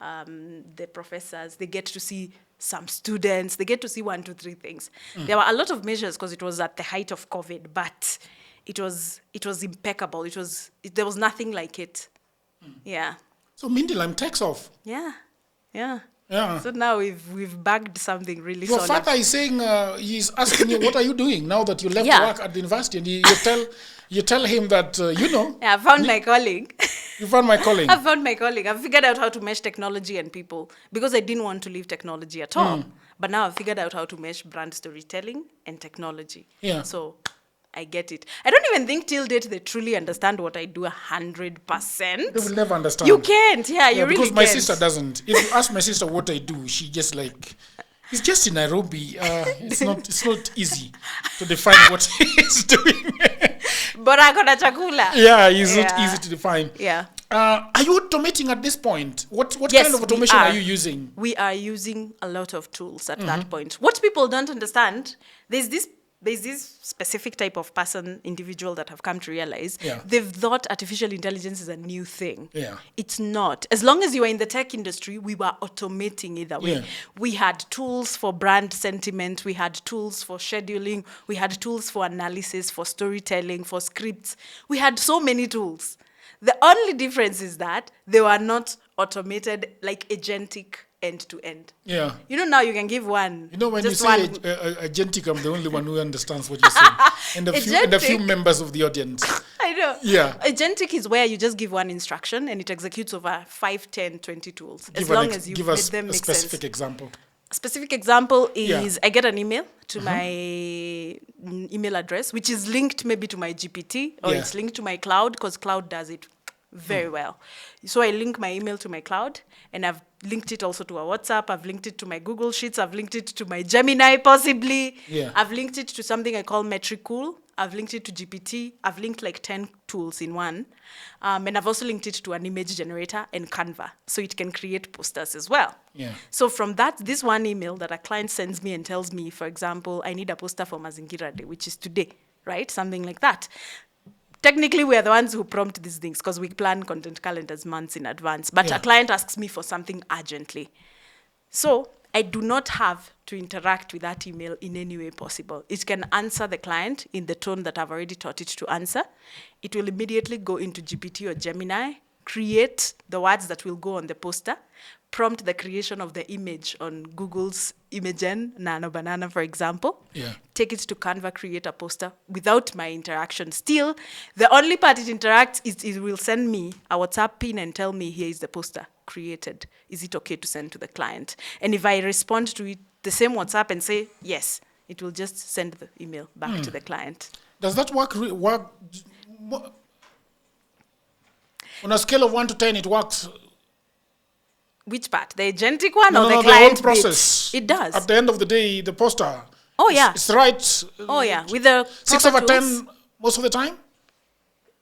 the professors. They get to see some students. They get to see 1, 2, 3 things. There were a lot of measures because it was at the height of COVID, but it was impeccable. There was nothing like it. Yeah. So Mindilime takes off. Yeah. Yeah. So now we've bagged something really Your solid. father is saying, he's asking you, what are you doing now that you left work at the university? And you tell him that, Yeah, I found my calling. You found my calling. I found my calling. I've figured out how to mesh technology and people because I didn't want to leave technology at all. But now I've figured out how to mesh brand storytelling and technology. Yeah. So I get it. I don't even think till date they truly understand what I do 100%. They will never understand. You can't. Yeah, you really can't. Because my sister doesn't. If you ask my sister what I do, she just like, it's just in Nairobi. It's not easy to define what he's doing. Bora kona chakula. Yeah, it's not easy to define. Yeah. Are you automating at this point? What Yes, kind of automation are you using? We are using a lot of tools at that point. What people don't understand, there's this specific type of individual that have come to realize they've thought artificial intelligence is a new thing. Yeah. It's not. As long as you were in the tech industry, we were automating either way. Yeah. We had tools for brand sentiment. We had tools for scheduling. We had tools for analysis, for storytelling, for scripts. We had so many tools. The only difference is that they were not automated like agentic end to end. Yeah. Now you can give one. When just you say one. agentic, I'm the only one who understands what you're saying. And a few members of the audience. I know. Yeah. Agentic is where you just give one instruction and it executes over 5, 10, 20 tools. Give as you give made us them a make specific sense. example. A specific example is I get an email to my email address, which is linked maybe to my GPT or it's linked to my cloud because cloud does it very well. So I link my email to my cloud and I've linked it also to a WhatsApp. I've linked it to my Google Sheets. I've linked it to my Gemini possibly. Yeah. I've linked it to something I call Metricool. I've linked it to GPT. I've linked like 10 tools in one. And I've also linked it to an image generator and Canva. So it can create posters as well. Yeah. So from that, this one email that a client sends me and tells me, for example, I need a poster for Mazingira Day, which is today, right? Something like that. Technically, we are the ones who prompt these things because we plan content calendars months in advance. But a client asks me for something urgently. So I do not have to interact with that email in any way possible. It can answer the client in the tone that I've already taught it to answer. It will immediately go into GPT or Gemini, create the words that will go on the poster, prompt the creation of the image on Google's Imagen, Nano Banana, for example. Yeah. Take it to Canva, create a poster without my interaction. Still, the only part it interacts is it will send me a WhatsApp pin and tell me, here is the poster created. Is it okay to send to the client? And if I respond to it, the same WhatsApp and say, yes, it will just send the email back to the client. Does that work? On a scale of 1 to 10, it works. Which part? The agentic one or the client? The whole process. Bit? It does. At the end of the day, the poster. Oh, yeah. It's right. Oh, yeah. With the 6 over 10 most of the time?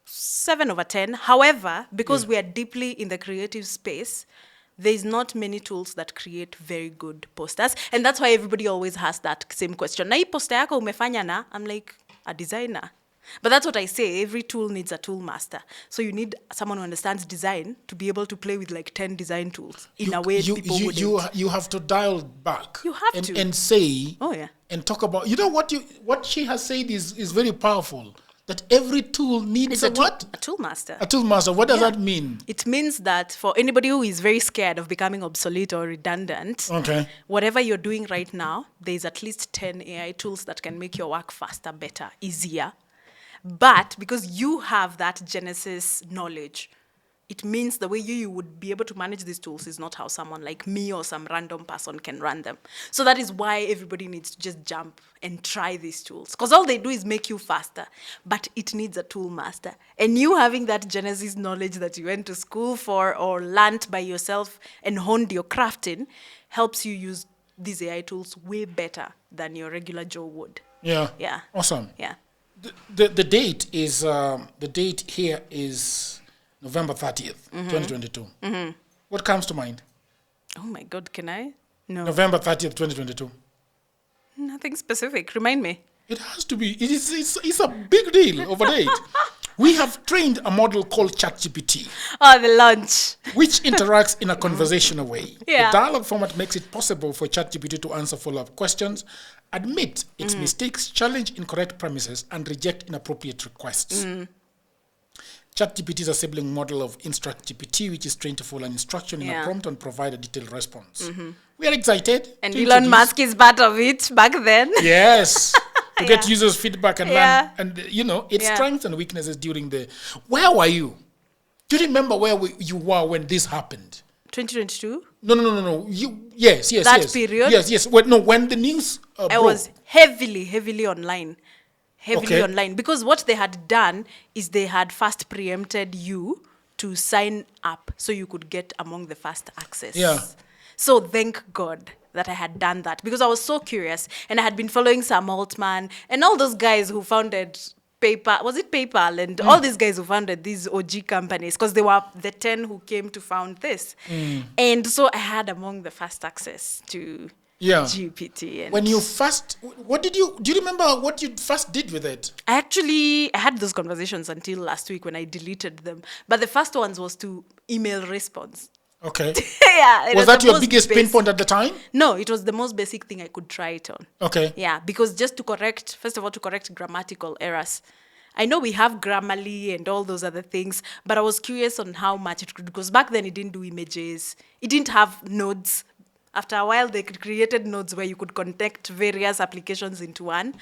7 over 10. However, because we are deeply in the creative space, there's not many tools that create very good posters. And that's why everybody always has that same question. Na hii poster yako umefanya na? I'm like, a designer. But that's what I say. Every tool needs a tool master. So you need someone who understands design to be able to play with like 10 design tools in a way people wouldn't. You have to dial back. You have to. And say. Oh, yeah. And talk about. You know what she has said is very powerful. That every tool needs a what? A tool master. A tool master. What does that mean? It means that for anybody who is very scared of becoming obsolete or redundant, whatever you're doing right now, there's at least 10 AI tools that can make your work faster, better, easier. But because you have that Genesis knowledge, it means the way you would be able to manage these tools is not how someone like me or some random person can run them. So that is why everybody needs to just jump and try these tools. Because all they do is make you faster, but it needs a tool master. And you having that Genesis knowledge that you went to school for or learned by yourself and honed your craft in helps you use these AI tools way better than your regular Joe would. Yeah. Yeah. Awesome. Yeah. The date is the date here is November 30th, 2022. What comes to mind? Oh my God, can I? No. November 30th, 2022. Nothing specific. Remind me. It has to be. It's a big deal of a date. We have trained a model called ChatGPT. Oh, the launch. Which interacts in a conversational way. Yeah. The dialogue format makes it possible for ChatGPT to answer follow-up questions, admit its mistakes, challenge incorrect premises, and reject inappropriate requests. ChatGPT is a sibling model of InstructGPT, which is trained to follow an instruction in a prompt and provide a detailed response. We are excited. And Elon Musk is part of it back then. Yes. To get users' feedback and learn. And, its strengths and weaknesses during the... Where were you? Do you remember where you were when this happened? 2022? No. Yes. That period? Yes. When the news broke. I was heavily online. Online. Because what they had done is they had first preempted you to sign up so you could get among the first access. Yeah. So thank God that I had done that because I was so curious and I had been following Sam Altman and all those guys who founded PayPal and all these guys who founded these OG companies because they were the 10 who came to found this. And so I had among the first access to GPT. And when you first, do you remember what you first did with it? I had those conversations until last week when I deleted them. But the first ones was to email response. Okay. Yeah. Was that your biggest pain point at the time? No, it was the most basic thing I could try it on. Okay. Yeah, because just to correct grammatical errors. I know we have Grammarly and all those other things, but I was curious on how much it could, because back then it didn't do images. It didn't have nodes. After a while, they created nodes where you could connect various applications into one.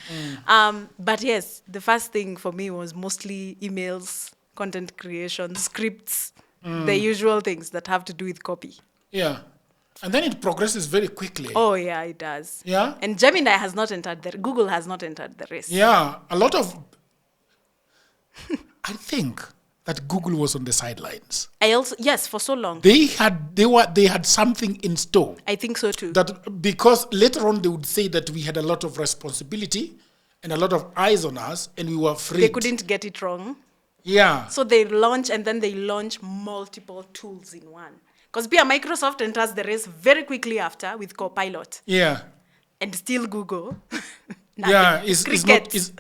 But yes, the first thing for me was mostly emails, content creation, scripts, the usual things that have to do with copy. Yeah. And then it progresses very quickly. Oh, yeah, it does. Yeah? And Gemini has not entered Google has not entered the race. Yeah. A lot of... I think that Google was on the sidelines. Yes, for so long. They had something in store. I think so too. That because later on they would say that we had a lot of responsibility and a lot of eyes on us, and we were afraid. They couldn't get it wrong. Yeah. So they launch, and then they launch multiple tools in one. Because Microsoft enters the race very quickly after with Copilot. Yeah. And still Google. Yeah, it's crickets.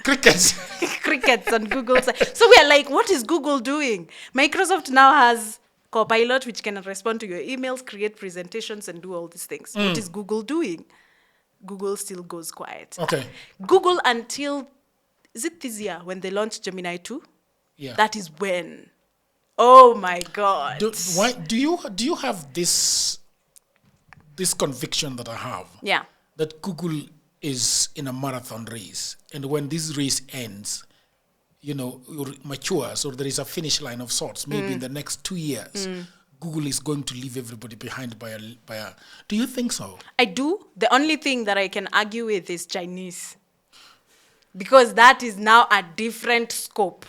Crickets on Google's side. So we are like, what is Google doing? Microsoft now has Copilot, which can respond to your emails, create presentations, and do all these things. What is Google doing? Google still goes quiet. Okay. Google until, is it this year when they launched Gemini 2? Yeah. That is when. Oh my God. Do you have this conviction that I have? Yeah. That Google is in a marathon race, and when this race ends, matures, or there is a finish line of sorts, maybe in the next 2 years, Google is going to leave everybody behind by a. Do you think so? I do. The only thing that I can argue with is Chinese, because that is now a different scope.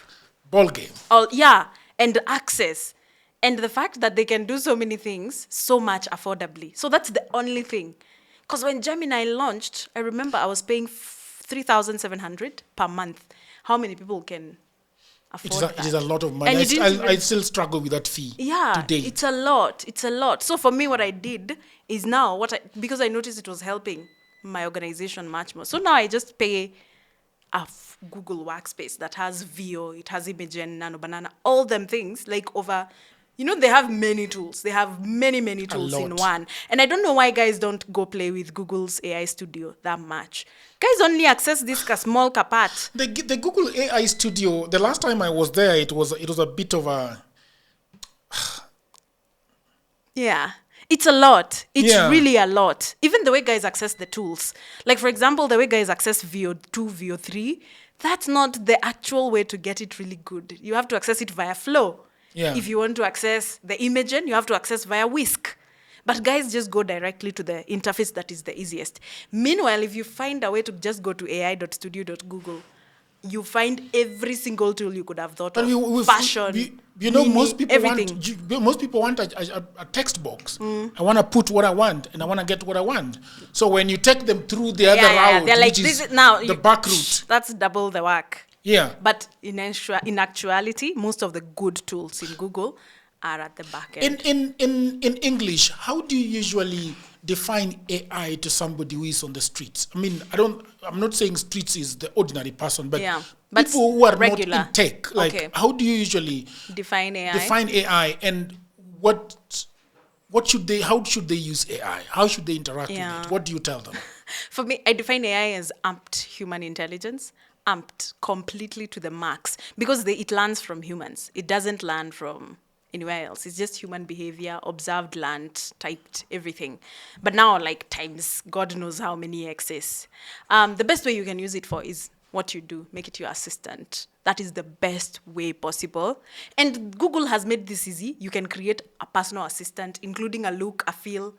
Ball game. Oh yeah, and access, and the fact that they can do so many things so much affordably. So that's the only thing. Because when Gemini launched, I remember I was paying 3,700 per month. How many people can afford that? It is a lot of money. I still struggle with that fee. Yeah, today. It's a lot. So for me, what I did is now because I noticed it was helping my organization much more. So now I just pay a Google Workspace that has VO, it has Imagen, Nano Banana, all them things like over. They have many tools. They have many tools in one. And I don't know why guys don't go play with Google's AI Studio that much. Guys only access this small part. The Google AI Studio, the last time I was there, it was a bit of a... Yeah. It's a lot. It's really a lot. Even the way guys access the tools. Like, for example, the way guys access VO2, VO3, that's not the actual way to get it really good. You have to access it via Flow. Yeah. If you want to access the Imagen, you have to access via Whisk. But guys just go directly to the interface that is the easiest. Meanwhile, if you find a way to just go to ai.studio.google, you find every single tool you could have thought of. Fashion, most people want a text box. I want to put what I want, and I want to get what I want. So when you take them through the other route, they're like, which this is now the back route. That's double the work. Yeah. But in actuality, most of the good tools in Google are at the back end. In English, how do you usually define AI to somebody who is on the streets? I mean, I'm not saying streets is the ordinary person, but people who are regular. Not in tech. Like, how do you usually define AI? Define AI, and how should they use AI? How should they interact with it? What do you tell them? For me, I define AI as amped human intelligence. Amped completely to the max, because it learns from humans. It doesn't learn from anywhere else. It's just human behavior, observed, learned, typed, everything. But now, like, times God knows how many X's. The best way you can use it for is what you do. Make it your assistant. That is the best way possible. And Google has made this easy. You can create a personal assistant, including a look, a feel,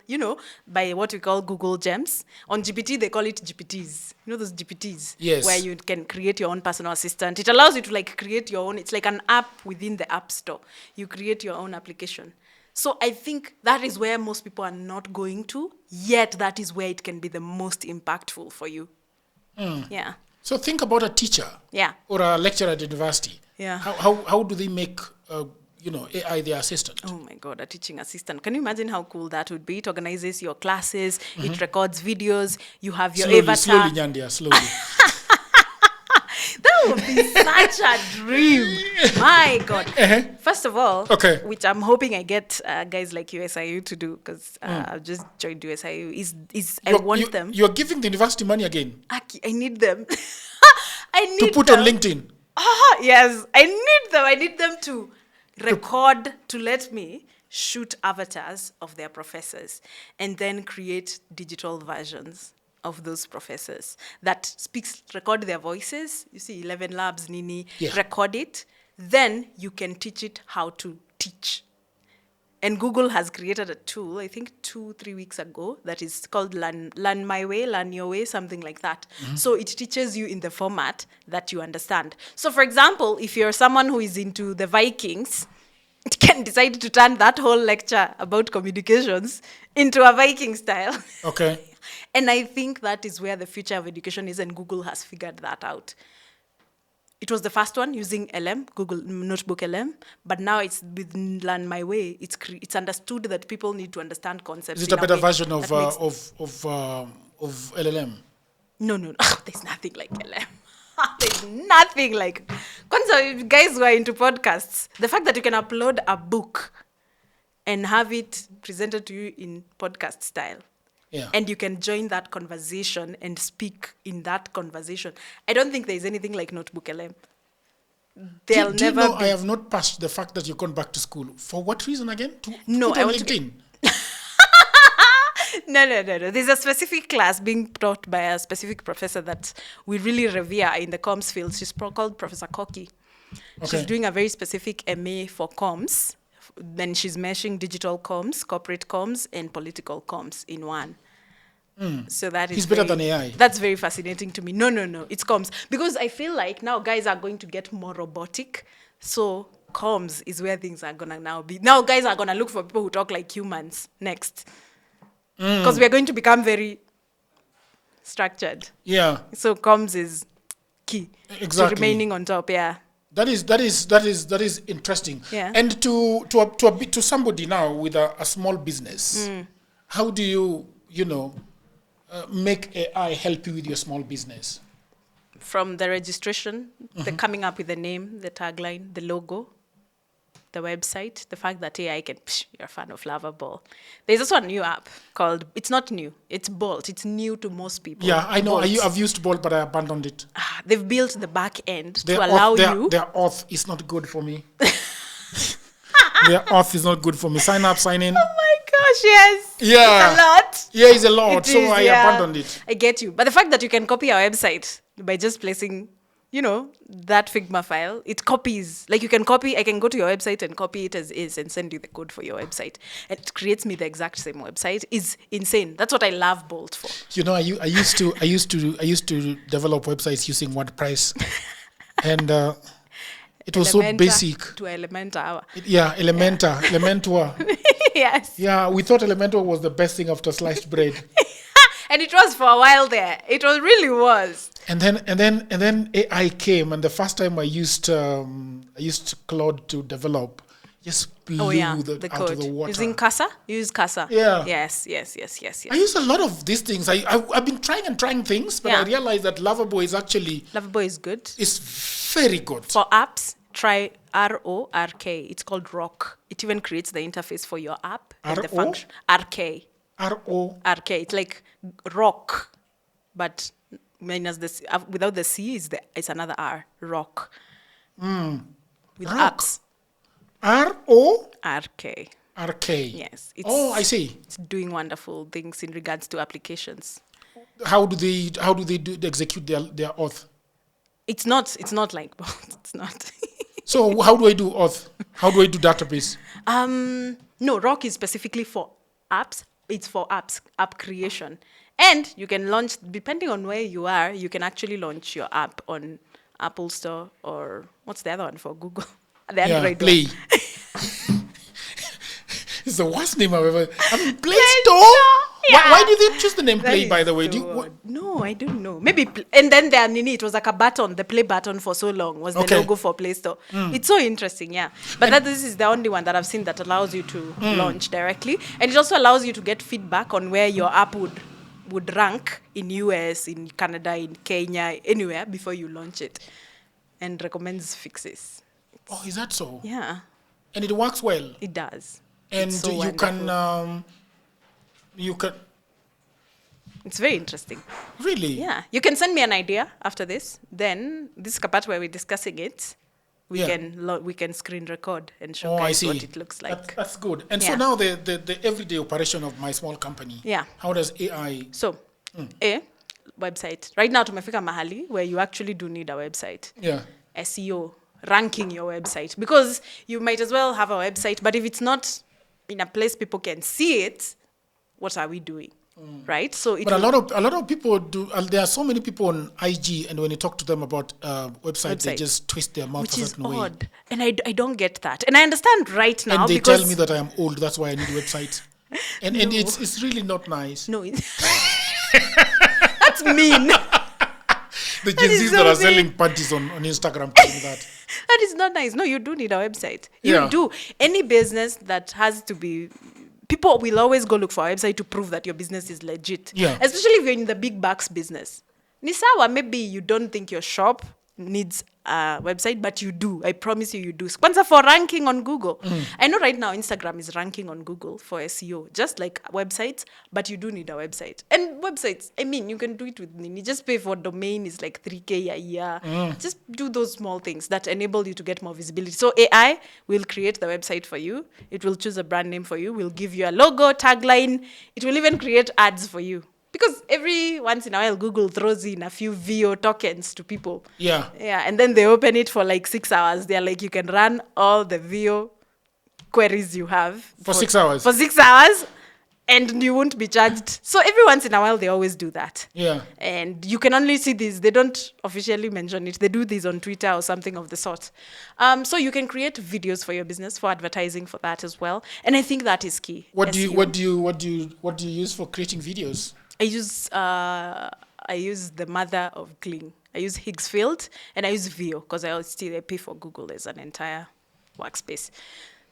by what we call Google Gems. On GPT, they call it GPTs. Those GPTs? Yes. Where you can create your own personal assistant. It allows you to, create your own. It's like an app within the App Store. You create your own application. So I think that is where most people are not going to, yet that is where it can be the most impactful for you. Yeah. So think about a teacher, or a lecturer at university. Yeah. How do they make AI their assistant? Oh my God, a teaching assistant! Can you imagine how cool that would be? It organizes your classes, it records videos. You have your avatar. Slowly, Nyandia, slowly. That would be such a dream. My God. First of all, which I'm hoping I get guys like USIU to do, because I've just joined USIU, is I want them. You're giving the university money again? Aki, I need them. I need to put them on LinkedIn. Yes, I need them to record, to let me shoot avatars of their professors and then create digital versions of those professors that record their voices. You see, 11 Labs, Nini, record it. Then you can teach it how to teach. And Google has created a tool, I think 2-3 weeks ago, that is called Learn My Way, Learn Your Way, something like that. So it teaches you in the format that you understand. So for example, if you're someone who is into the Vikings, it can decide to turn that whole lecture about communications into a Viking style. Okay. And I think that is where the future of education is, and Google has figured that out. It was the first one using LM, Google Notebook LM, but now it's with Learn My Way. It's understood that people need to understand concepts. Is it a better version of LLM? No. There's nothing like LM. There's nothing like. Kwanza, guys who are into podcasts, the fact that you can upload a book and have it presented to you in podcast style. Yeah. And you can join that conversation and speak in that conversation. I don't think there's anything like Notebook LM. Do you know I have not passed the fact that you've gone back to school? For what reason again? No, put on LinkedIn? No. There's a specific class being taught by a specific professor that we really revere in the comms field. She's called Professor Koki. Okay. She's doing a very specific MA for comms. Then she's meshing digital comms, corporate comms, and political comms in one. So that is better than AI. That's very fascinating to me. No. It's comms. Because I feel like now guys are going to get more robotic. So comms is where things are going to now be. Now guys are going to look for people who talk like humans next. Because we are going to become very structured. Yeah. So comms is key Exactly. to remaining on top. Yeah. That is interesting. Yeah. And to somebody now with a small business, how do you make AI help you with your small business? From the registration, the coming up with the name, the tagline, the logo, the website, the fact that AI can, you're a fan of Lovable. There's also a new app called, it's not new, it's Bolt. It's new to most people. Yeah, I know. Bolt. I've used Bolt, but I abandoned it. They've built the back end to allow you. Their auth is not good for me. Their auth is not good for me. Sign up, sign in. Oh my gosh, yes. Yeah. It's a lot. Yeah, it's a lot. I abandoned it. I get you. But the fact that you can copy our website by just placing, that Figma file, it copies. Like I can go to your website and copy it as is and send you the code for your website. And it creates me the exact same website. Is insane. That's what I love Bolt for. I used to develop websites using WordPress. And it was so basic. To Elementor. Elementor. Yes. Yeah, we thought Elementor was the best thing after sliced bread. And it was for a while there. It really was. And then AI came, and the first time I used Claude to develop, just blew the code out of the water. Using Casa? You use Casa. Yeah. Yes. I use a lot of these things. I've been trying things, but I realized that Lovable is It's very good. For apps, try RORK. It's called Rock. It even creates the interface for your app. And the function. RK. RORK. It's like rock, but minus the C, without the C it's another R. Rock. With rock. apps. RORK. Yes. I see. It's doing wonderful things in regards to applications. How do they execute their auth? It's not like it's not. So how do I do auth? How do I do database? No, Rock is specifically for apps. It's for app creation. And you can launch, depending on where you are, you can actually launch your app on Apple Store or what's the other one for Google? The Android Play. one. It's the worst name I've ever. Play Store? Yeah. Why did they choose the name Play, by the way? No, I don't know. Maybe, and then it was like a button, the play button for so long was the logo for Play Store. It's so interesting, yeah. But this is the only one that I've seen that allows you to launch directly. And it also allows you to get feedback on where your app would rank in US, in Canada, in Kenya, anywhere before you launch it. And recommends fixes. Oh, is that so? Yeah. And it works well? It does. And so you can... It's very interesting. Really? Yeah. You can send me an idea after this. Then this is a part where we're discussing it. We can screen record and show guys what it looks like. That's good. And so now the everyday operation of my small company. Yeah. How does AI? So, website. Right now tumefika mahali where you actually do need a website. Yeah. SEO, ranking your website, because you might as well have a website, but if it's not in a place people can see it, what are we doing? Right? So a lot of people do. There are so many people on IG, and when you talk to them about websites, they just twist their mouth which a is certain way. odd. And I don't get that. And I understand right now. And they tell me that I am old. That's why I need websites. And it's really not nice. No. That's mean. The Gen is Zs so that are mean. selling panties on Instagram telling that. That is not nice. No, you do need a website. You Yeah. do. Any business that has to be... People will always go look for a website to prove that your business is legit. Yeah. Especially if you're in the big bucks business. Nisawa, maybe you don't think your shop needs a website, but you do. I promise you do. Sponsor for ranking on Google. I know right now Instagram is ranking on Google for SEO, just like websites, but you do need a website. And websites, I mean, you can do it with Nini. Just pay for domain is like 3K a year. Just do those small things that enable you to get more visibility. So AI will create the website for you. It will choose a brand name for you. Will give you a logo, tagline. It will even create ads for you. Because every once in a while, Google throws in a few VO tokens to people. Yeah. Yeah, and then they open it for like 6 hours. They're like, you can run all the VO queries you have. For 6 hours? For 6 hours, and you won't be charged. So every once in a while, they always do that. Yeah. And you can only see this. They don't officially mention it. They do this on Twitter or something of the sort. So you can create videos for your business, for advertising for that as well. And I think that is key. What do SEO. you use for creating videos? I use the mother of Kling. I use Higgsfield and I use Veo because I pay for Google as an entire workspace.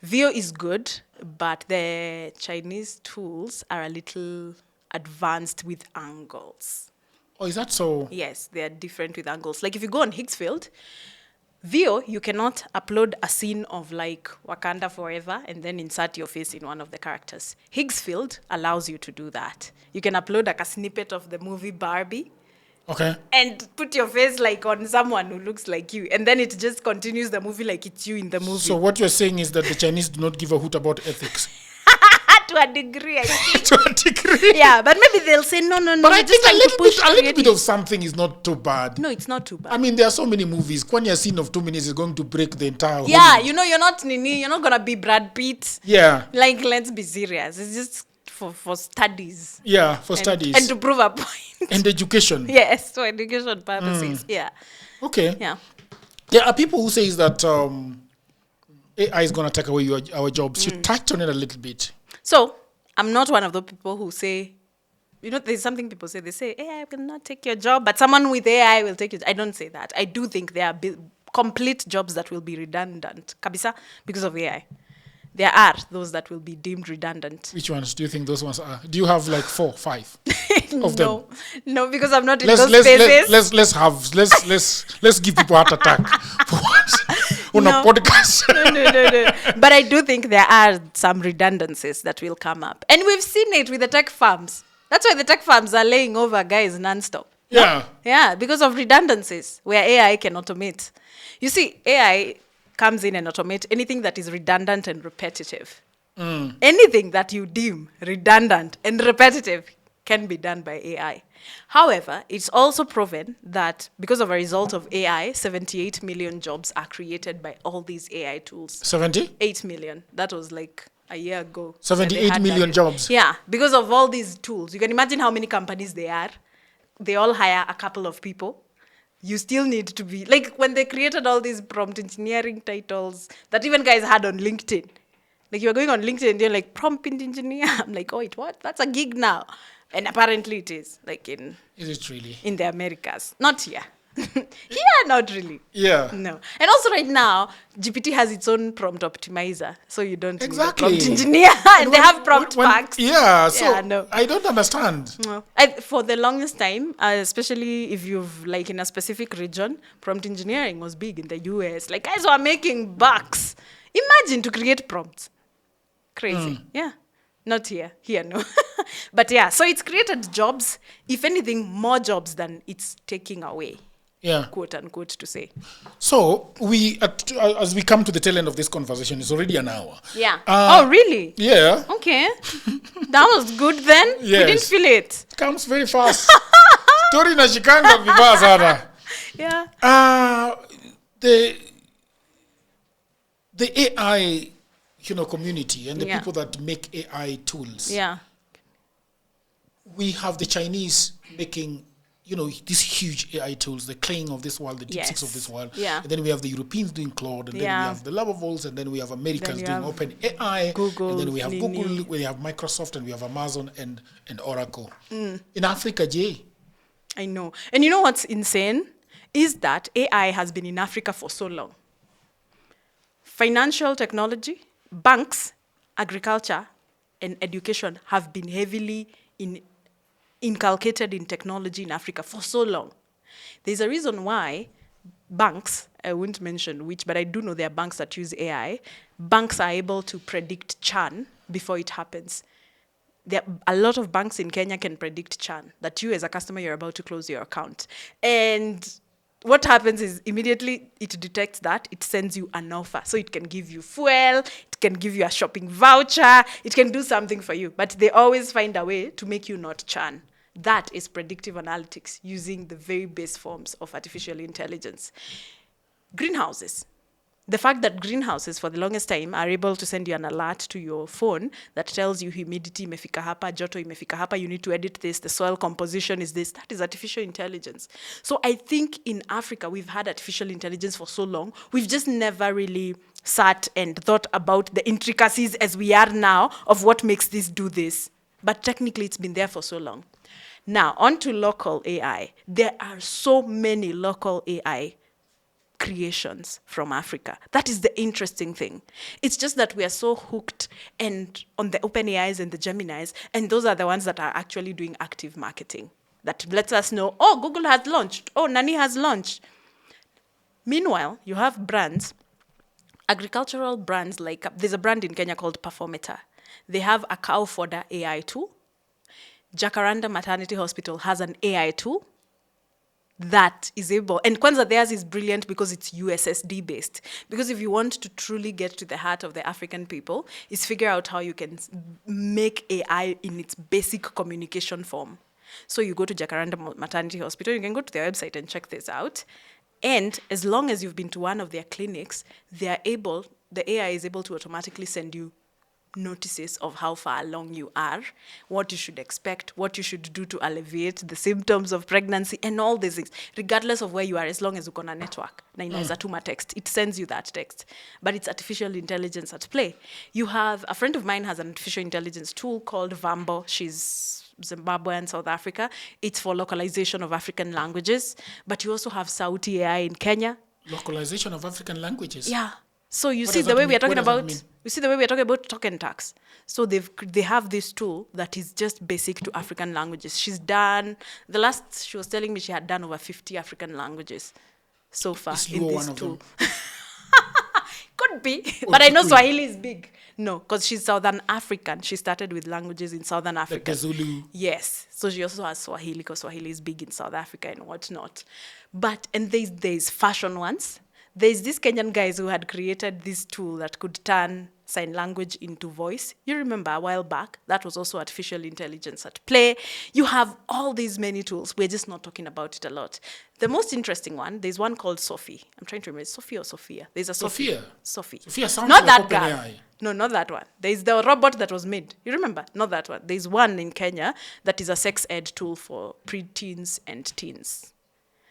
Veo is good, but the Chinese tools are a little advanced with angles. Oh, is that so? Yes, they are different with angles. Like if you go on Higgsfield, Veo, you cannot upload a scene of like Wakanda Forever and then insert your face in one of the characters. Higgsfield allows you to do that. You can upload like a snippet of the movie Barbie Okay. and put your face like on someone who looks like you. And then it just continues the movie like it's you in the movie. So what you're saying is that the Chinese do not give a hoot about ethics. To a degree, I think. To a degree. Yeah, but maybe they'll say no. But I we're think just trying to push a little bit creative. of something is not too bad. No, it's not too bad. I mean, there are so many movies. Kwanya scene of 2 minutes is going to break the entire Yeah, Hollywood. you know, you're not Nini. You're not gonna be Brad Pitt. Yeah. Like, let's be serious. It's just for studies. Yeah, for studies. And to prove a point. And education. Yes, for education purposes. Yeah. Okay. Yeah. There are people who say that AI is going to take away our jobs. You touched on it a little bit. So, I'm not one of the people who say, you know, there's something people say. They say, AI will not take your job, but someone with AI will take it. I don't say that. I do think there are complete jobs that will be redundant, kabisa, because of AI. There are those that will be deemed redundant. Which ones do you think those ones are? Do you have like 4, 5 of them? No, because I'm not in those spaces. Let's give people heart attack for once on a podcast. No. But I do think there are some redundancies that will come up. And we've seen it with the tech firms. That's why the tech firms are laying over guys nonstop. Yeah. Yeah, because of redundancies where AI can automate. You see, AI comes in and automate anything that is redundant and repetitive. Anything that you deem redundant and repetitive can be done by AI. However, it's also proven that because of a result of AI, 78 million jobs are created by all these AI tools. 70? 8 million. That was like a year ago. 78 million jobs. Yeah, because of all these tools. You can imagine how many companies they are. They all hire a couple of people. You still need to be, like when they created all these prompt engineering titles that even guys had on LinkedIn. Like you were going on LinkedIn and you're like, prompt engineer. I'm like, oh, wait, what? That's a gig now. And apparently it is, like Is it really? in the Americas. Not here. Here, not really. Yeah. No. And also right now, GPT has its own prompt optimizer. So you don't need a Exactly. prompt engineer. And they have prompt packs. Yeah, so Yeah, no. I don't understand. No. For the longest time, especially if you've like in a specific region, prompt engineering was big in the US. Like guys were making bucks. Imagine to create prompts. Crazy. Yeah. Not here. Here, no. But yeah, so it's created jobs. If anything, more jobs than it's taking away. Yeah. Quote unquote to say. So as we come to the tail end of this conversation, it's already an hour. Yeah. Oh, really? Yeah. Okay. That was good then. Yes. We didn't feel it. Comes very fast. Story na shikanga vibaya sana. Yeah. The AI, community and the people that make AI tools. Yeah. We have the Chinese making these huge AI tools, the Kling of this world, the DeepSeeks Yes. of this world. Yeah. And then we have the Europeans doing Claude, and then we Yeah. have the Laravel's, and then we have Americans you doing have OpenAI. Google, and then we have Nini. Google, we have Microsoft, and we have Amazon and Oracle. In Africa, Jay. I know. And you know what's insane? Is that AI has been in Africa for so long. Financial technology, banks, agriculture, and education have been heavily inculcated in technology in Africa for so long. There's a reason why banks, I won't mention which, but I do know there are banks that use AI. Banks are able to predict churn before it happens. A lot of banks in Kenya can predict churn, that you as a customer, you're about to close your account. And what happens is immediately it detects that, it sends you an offer. So it can give you fuel, it can give you a shopping voucher, it can do something for you. But they always find a way to make you not churn. That is predictive analytics using the very base forms of artificial intelligence. Greenhouses. The fact that greenhouses for the longest time are able to send you an alert to your phone that tells you humidity imefika hapa, joto imefika hapa, you need to edit this, the soil composition is this, that is artificial intelligence. So I think in Africa, we've had artificial intelligence for so long, we've just never really sat and thought about the intricacies as we are now of what makes this do this. But technically, it's been there for so long. Now, on to local AI. There are so many local AI creations from Africa. That is the interesting thing. It's just that we are so hooked and on the OpenAIs and the Geminis, and those are the ones that are actually doing active marketing. That lets us know, oh, Google has launched, oh, Nani has launched. Meanwhile, you have brands, agricultural brands, like there's a brand in Kenya called Performeter. They have a cow fodder AI tool. Jacaranda Maternity Hospital has an AI tool that is able, and Kwanzaa theirs is brilliant because it's USSD based. Because if you want to truly get to the heart of the African people, is figure out how you can make AI in its basic communication form. So you go to Jacaranda Maternity Hospital, you can go to their website and check this out. And as long as you've been to one of their clinics, the AI is able to automatically send you notices of how far along you are, what you should expect, what you should do to alleviate the symptoms of pregnancy, and all these things, regardless of where you are, as long as you're on a network. Na inaweza tuma text. It sends you that text. But it's artificial intelligence at play. You have, a friend of mine has an artificial intelligence tool called Vambo. She's Zimbabwean, South Africa. It's for localization of African languages. But you also have Sauti AI in Kenya. Localization of African languages? Yeah. So you What see does the that way mean? we are talking What does that about, mean? you see the way we are talking about token tax. So they have this tool that is just basic to African languages. She's done, the last she was telling me she had done over 50 African languages so far Is in Luo this one of tool. them? Could be, Or but I know Kikuyu? Swahili is big. No, because she's Southern African. She started with languages in Southern Like Africa. the Zulu? Yes. So she also has Swahili because Swahili is big in South Africa and whatnot. But, and there's fashion ones. There's these Kenyan guys who had created this tool that could turn sign language into voice. You remember a while back, that was also artificial intelligence at play. You have all these many tools. We're just not talking about it a lot. The most interesting one, there's one called Sophie. I'm trying to remember, Sophie or Sophia? There's a Sophie. Sophia? Sophia sounds Not like that girl. OpenAI. No, not that one. There's the robot that was made. You remember? Not that one. There's one in Kenya that is a sex ed tool for pre-teens and teens.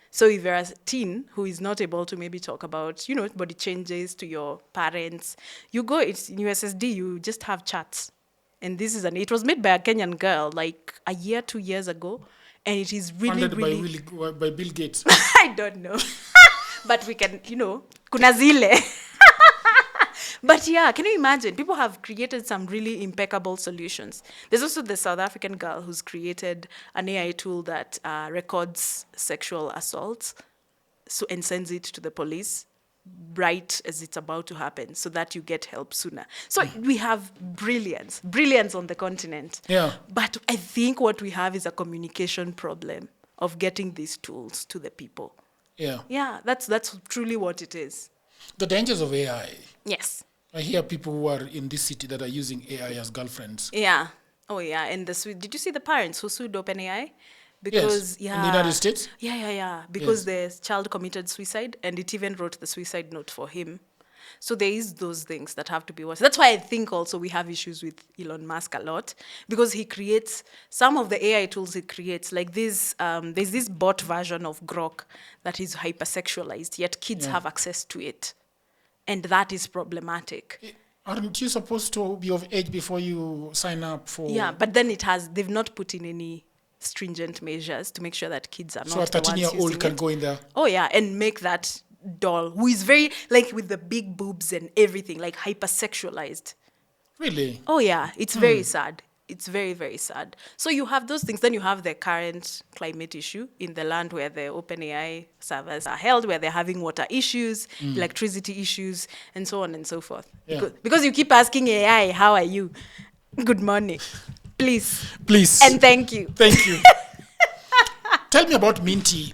So if you're a teen who is not able to maybe talk about, body changes to your parents, you go, it's in USSD, you just have chats. And it was made by a Kenyan girl like a year, 2 years ago. And it is really, Funded by Bill Gates. I don't know. But we can, kuna zile. But yeah, can you imagine? People have created some really impeccable solutions. There's also the South African girl who's created an AI tool that records sexual assaults and sends it to the police right as it's about to happen so that you get help sooner. So we have brilliance on the continent. Yeah. But I think what we have is a communication problem of getting these tools to the people. Yeah. Yeah, that's truly what it is. The dangers of AI. Yes. I hear people who are in this city that are using AI as girlfriends. Yeah. Oh, yeah. And did you see the parents who sued OpenAI? Because, yes. In the United States? Yeah. Because the child committed suicide, and it even wrote the suicide note for him. So there is those things that have to be worse. That's why I think also we have issues with Elon Musk a lot, because he creates some of the AI tools he creates, like this, there's this bot version of Grok that is hypersexualized, yet kids have access to it. And that is problematic. Aren't you supposed to be of age before you sign up for... Yeah, but then they've not put in any stringent measures to make sure that kids are not So a the ones 13-year-old can it. go in there? Oh, yeah, and make that doll, who is very, like, with the big boobs and everything, like, hypersexualized. Really? Oh, yeah, it's very sad. It's very, very sad. So you have those things. Then you have the current climate issue in the land where the OpenAI servers are held, where they're having water issues, electricity issues, and so on and so forth. Yeah. Because you keep asking AI, how are you? Good morning. Please. And thank you. Thank you. Tell me about Minty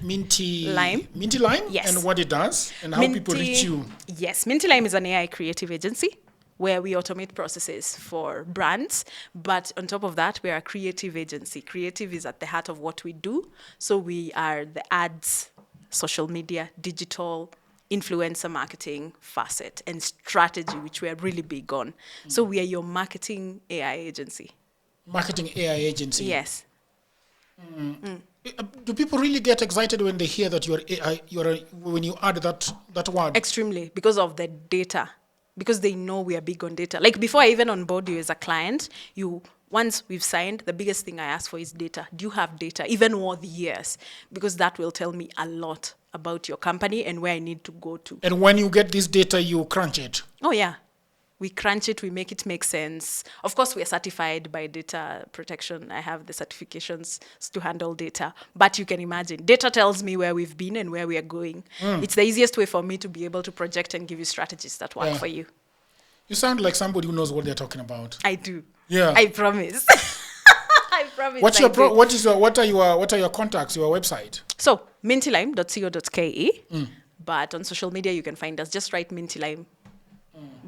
Lime. Minty Lime, Yes. and what it does, and how people reach you. Yes, Minty Lime is an AI creative agency where we automate processes for brands. But on top of that, we're a creative agency. Creative is at the heart of what we do. So we are the ads, social media, digital, influencer marketing facet, and strategy, which we are really big on. So we are your marketing AI agency. Marketing AI agency. Yes. Do people really get excited when they hear that you're AI? When you add that word? Extremely, because of the data. Because they know we are big on data. Like before I even onboard you as a client, once we've signed, the biggest thing I ask for is data. Do you have data, even worth years? Because that will tell me a lot about your company and where I need to go to. And when you get this data, you crunch it? Oh, yeah. We crunch it, we make it make sense. Of course, we are certified by data protection. I have the certifications to handle data. But you can imagine, data tells me where we've been and where we are going. It's the easiest way for me to be able to project and give you strategies that work for you. You sound like somebody who knows what they're talking about. I do. Yeah. I promise. I promise. What are your contacts, your website? So, mintylime.co.ke. But on social media, you can find us. Just write Mintylime.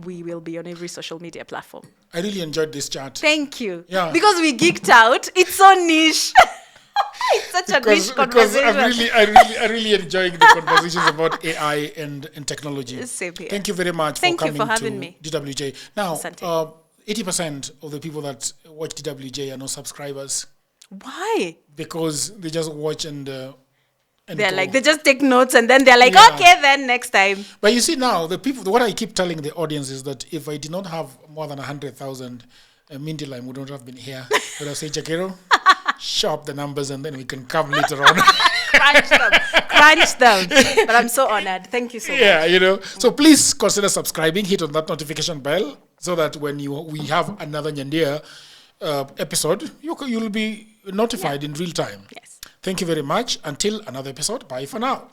We will be on every social media platform. I really enjoyed this chat. Thank you. Yeah. Because we geeked out. It's so niche. It's such a niche conversation. Because I'm really enjoying the conversations about AI and technology. Same here. Thank you very much for coming for having to me. DWJ. Now, Asante. 80% of the people that watch DWJ are not subscribers. Why? Because they just watch and they're go. like, they just take notes and then they're like, okay, then next time. But you see now, what I keep telling the audience is that if I did not have more than 100,000, Minty Lime would not have been here. But I say, Jagero, sharp the numbers and then we can come later on. Crunch them. But I'm so honored. Thank you so much. Yeah, So please consider subscribing, hit on that notification bell so that when we have another Nyandia episode, you'll be notified in real time. Yes. Thank you very much. Until another episode, bye for now.